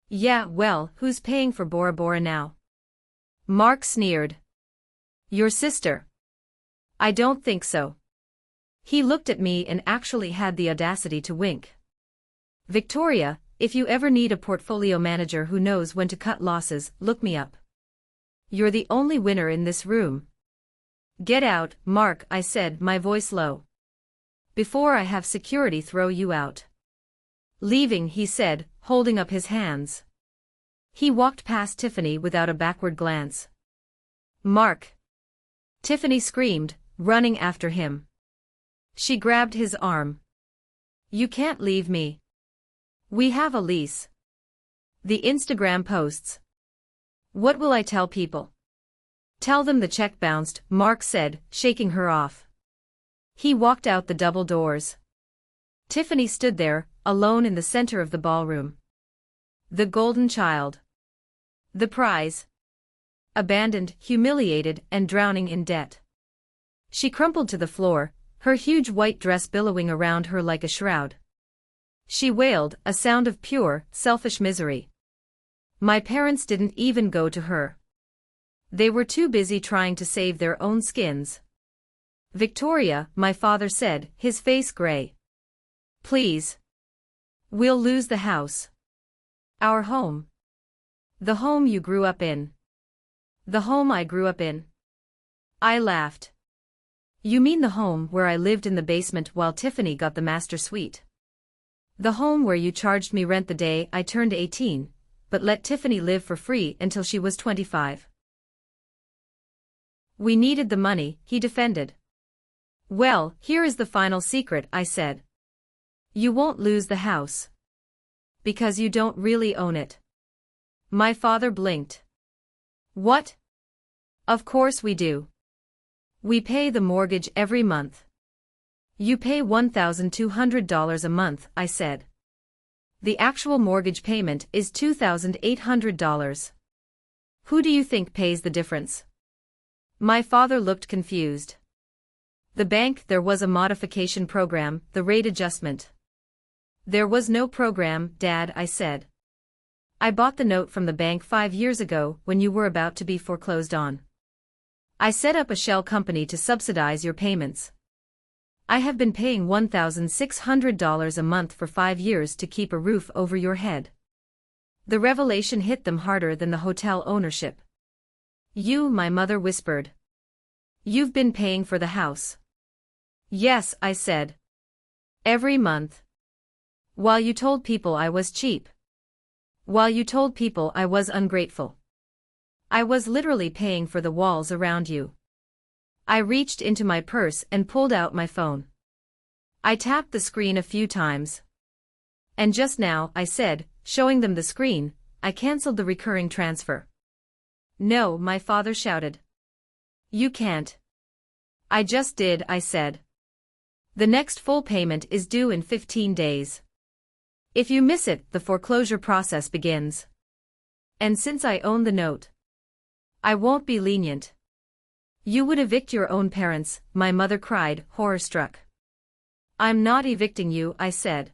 Yeah, well, who's paying for Bora Bora now? Mark sneered. Your sister. I don't think so. He looked at me and actually had the audacity to wink. Victoria, if you ever need a portfolio manager who knows when to cut losses, look me up. You're the only winner in this room. Get out, Mark, I said, my voice low. Before I have security throw you out. Leaving, he said, holding up his hands. He walked past Tiffany without a backward glance. Mark! Tiffany screamed, running after him. She grabbed his arm. You can't leave me. We have a lease. The Instagram posts. What will I tell people? Tell them the check bounced, Mark said, shaking her off. He walked out the double doors. Tiffany stood there, alone in the center of the ballroom. The golden child. The prize. Abandoned, humiliated, and drowning in debt. She crumpled to the floor, her huge white dress billowing around her like a shroud. She wailed, a sound of pure, selfish misery. My parents didn't even go to her. They were too busy trying to save their own skins. Victoria, my father said, his face gray. Please. We'll lose the house. Our home. The home you grew up in. The home I grew up in. I laughed. You mean the home where I lived in the basement while Tiffany got the master suite? The home where you charged me rent the day I turned 18, but let Tiffany live for free until she was 25. We needed the money, he defended. Well, here is the final secret, I said. You won't lose the house. Because you don't really own it. My father blinked. What? Of course we do. We pay the mortgage every month. You pay $1,200 a month, I said. The actual mortgage payment is $2,800. Who do you think pays the difference? My father looked confused. The bank. There was a modification program, the rate adjustment. There was no program, Dad, I said. I bought the note from the bank 5 years ago when you were about to be foreclosed on. I set up a shell company to subsidize your payments. I have been paying $1,600 a month for 5 years to keep a roof over your head. The revelation hit them harder than the hotel ownership. You, my mother whispered. You've been paying for the house. Yes, I said. Every month. While you told people I was cheap. While you told people I was ungrateful. I was literally paying for the walls around you. I reached into my purse and pulled out my phone. I tapped the screen a few times. And just now, I said, showing them the screen, I canceled the recurring transfer. No, my father shouted. You can't. I just did, I said. The next full payment is due in 15 days. If you miss it, the foreclosure process begins. And since I own the note, I won't be lenient. You would evict your own parents, my mother cried, horror-struck. I'm not evicting you, I said.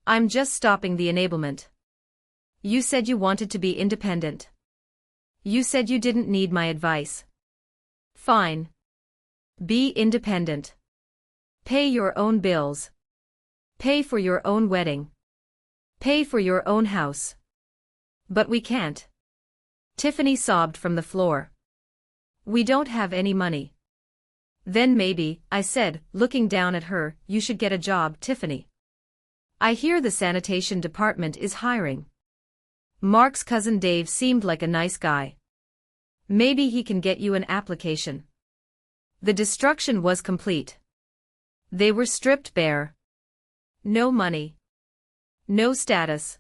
I'm just stopping the enablement. You said you wanted to be independent. You said you didn't need my advice. Fine. Be independent. Pay your own bills. Pay for your own wedding. Pay for your own house. But we can't. Tiffany sobbed from the floor. We don't have any money. Then maybe, I said, looking down at her, you should get a job, Tiffany. I hear the sanitation department is hiring. Mark's cousin Dave seemed like a nice guy. Maybe he can get you an application. The destruction was complete. They were stripped bare. No money. No status.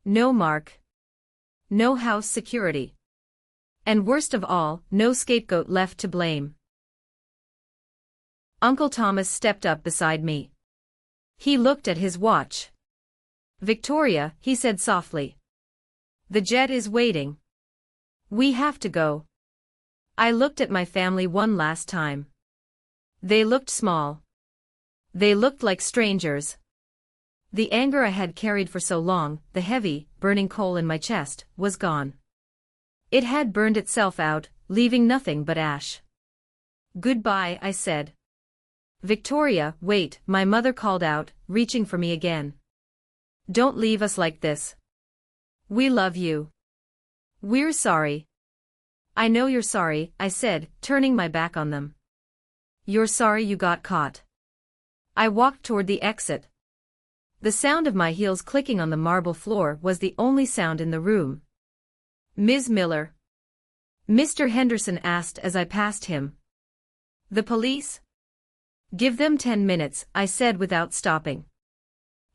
No mark. No house security. And worst of all, no scapegoat left to blame. Uncle Thomas stepped up beside me. He looked at his watch. Victoria, he said softly. The jet is waiting. We have to go. I looked at my family one last time. They looked small. They looked like strangers. The anger I had carried for so long, the heavy, burning coal in my chest, was gone. It had burned itself out, leaving nothing but ash. Goodbye, I said. Victoria, wait, my mother called out, reaching for me again. Don't leave us like this. We love you. We're sorry. I know you're sorry, I said, turning my back on them. You're sorry you got caught. I walked toward the exit. The sound of my heels clicking on the marble floor was the only sound in the room. Ms. Miller? Mr. Henderson asked as I passed him. The police? Give them 10 minutes, I said without stopping.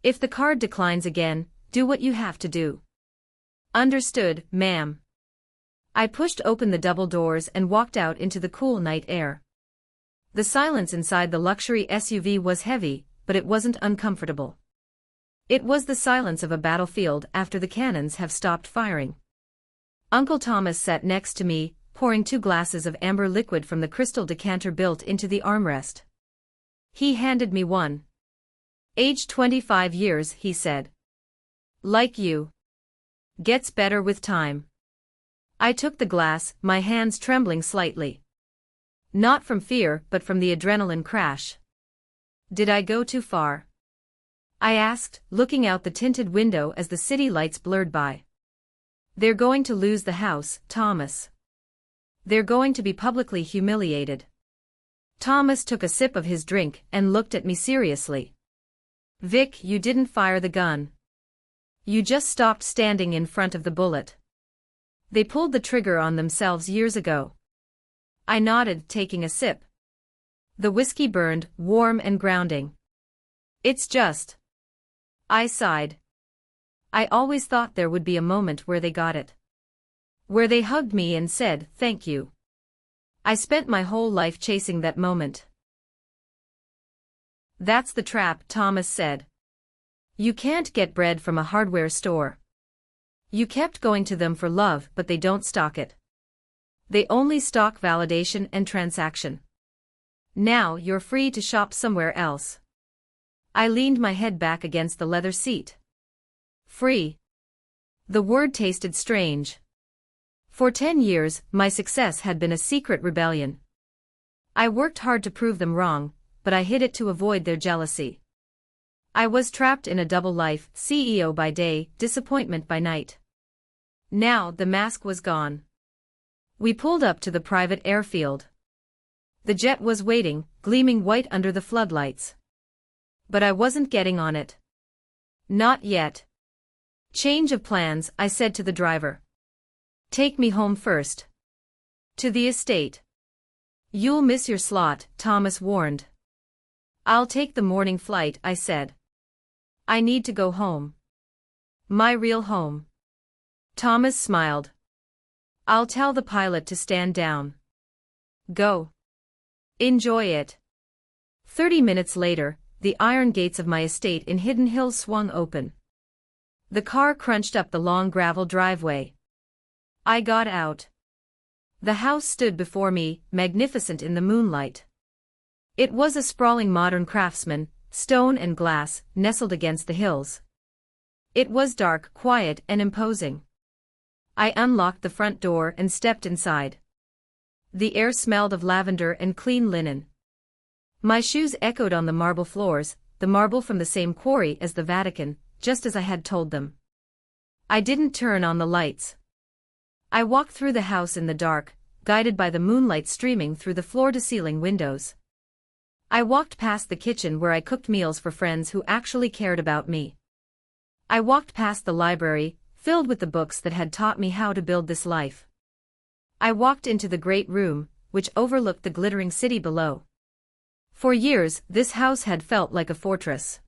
If the card declines again, do what you have to do. Understood, ma'am. I pushed open the double doors and walked out into the cool night air. The silence inside the luxury SUV was heavy, but it wasn't uncomfortable. It was the silence of a battlefield after the cannons have stopped firing. Uncle Thomas sat next to me, pouring 2 glasses of amber liquid from the crystal decanter built into the armrest. He handed me one. Age 25 years, he said. Like you. Gets better with time. I took the glass, my hands trembling slightly. Not from fear, but from the adrenaline crash. Did I go too far? I asked, looking out the tinted window as the city lights blurred by. They're going to lose the house, Thomas. They're going to be publicly humiliated. Thomas took a sip of his drink and looked at me seriously. Vic, you didn't fire the gun. You just stopped standing in front of the bullet. They pulled the trigger on themselves years ago. I nodded, taking a sip. The whiskey burned, warm and grounding. It's just. I sighed. I always thought there would be a moment where they got it. Where they hugged me and said, "Thank you." I spent my whole life chasing that moment. That's the trap, Thomas said. You can't get bread from a hardware store. You kept going to them for love, but they don't stock it. They only stock validation and transaction. Now you're free to shop somewhere else. I leaned my head back against the leather seat. Free. The word tasted strange. For 10 years, my success had been a secret rebellion. I worked hard to prove them wrong, but I hid it to avoid their jealousy. I was trapped in a double life, CEO by day, disappointment by night. Now the mask was gone. We pulled up to the private airfield. The jet was waiting, gleaming white under the floodlights. But I wasn't getting on it. Not yet. Change of plans, I said to the driver. Take me home first. To the estate. You'll miss your slot, Thomas warned. I'll take the morning flight, I said. I need to go home. My real home. Thomas smiled. I'll tell the pilot to stand down. Go. Enjoy it. 30 minutes later, the iron gates of my estate in Hidden Hills swung open. The car crunched up the long gravel driveway. I got out. The house stood before me, magnificent in the moonlight. It was a sprawling modern craftsman, stone and glass, nestled against the hills. It was dark, quiet, and imposing. I unlocked the front door and stepped inside. The air smelled of lavender and clean linen. My shoes echoed on the marble floors, the marble from the same quarry as the Vatican, just as I had told them. I didn't turn on the lights. I walked through the house in the dark, guided by the moonlight streaming through the floor-to-ceiling windows. I walked past the kitchen where I cooked meals for friends who actually cared about me. I walked past the library, filled with the books that had taught me how to build this life. I walked into the great room, which overlooked the glittering city below. For years, this house had felt like a fortress.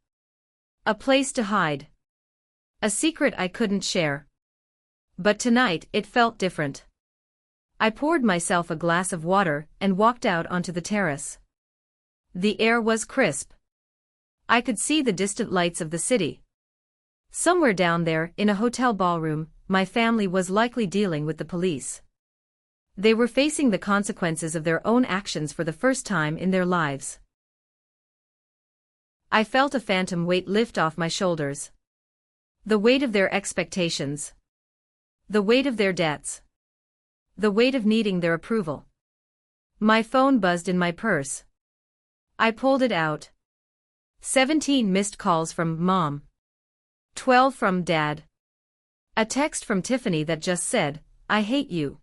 A place to hide. A secret I couldn't share. But tonight, it felt different. I poured myself a glass of water and walked out onto the terrace. The air was crisp. I could see the distant lights of the city. Somewhere down there, in a hotel ballroom, my family was likely dealing with the police. They were facing the consequences of their own actions for the first time in their lives. I felt a phantom weight lift off my shoulders. The weight of their expectations. The weight of their debts. The weight of needing their approval. My phone buzzed in my purse. I pulled it out. 17 missed calls from Mom. 12 from Dad. A text from Tiffany that just said, "I hate you."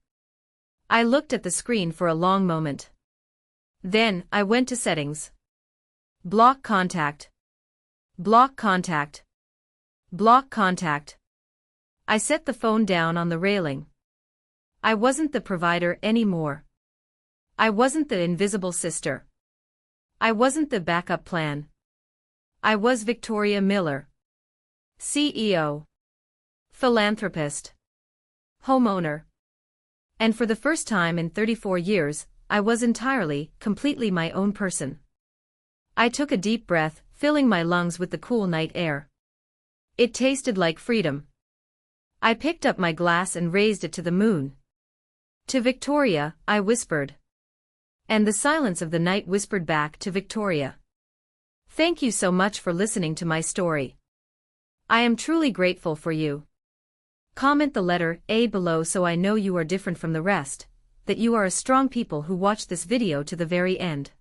I looked at the screen for a long moment. Then, I went to settings. Block contact. Block contact. Block contact. I set the phone down on the railing. I wasn't the provider anymore. I wasn't the invisible sister. I wasn't the backup plan. I was Victoria Miller. CEO. Philanthropist. Homeowner. And for the first time in 34 years, I was entirely, completely my own person. I took a deep breath, filling my lungs with the cool night air. It tasted like freedom. I picked up my glass and raised it to the moon. To Victoria, I whispered. And the silence of the night whispered back to Victoria. Thank you so much for listening to my story. I am truly grateful for you. Comment the letter A below so I know you are different from the rest, that you are a strong people who watch this video to the very end.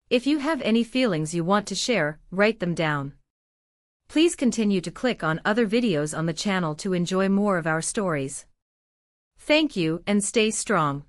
If you have any feelings you want to share, write them down. Please continue to click on other videos on the channel to enjoy more of our stories. Thank you and stay strong.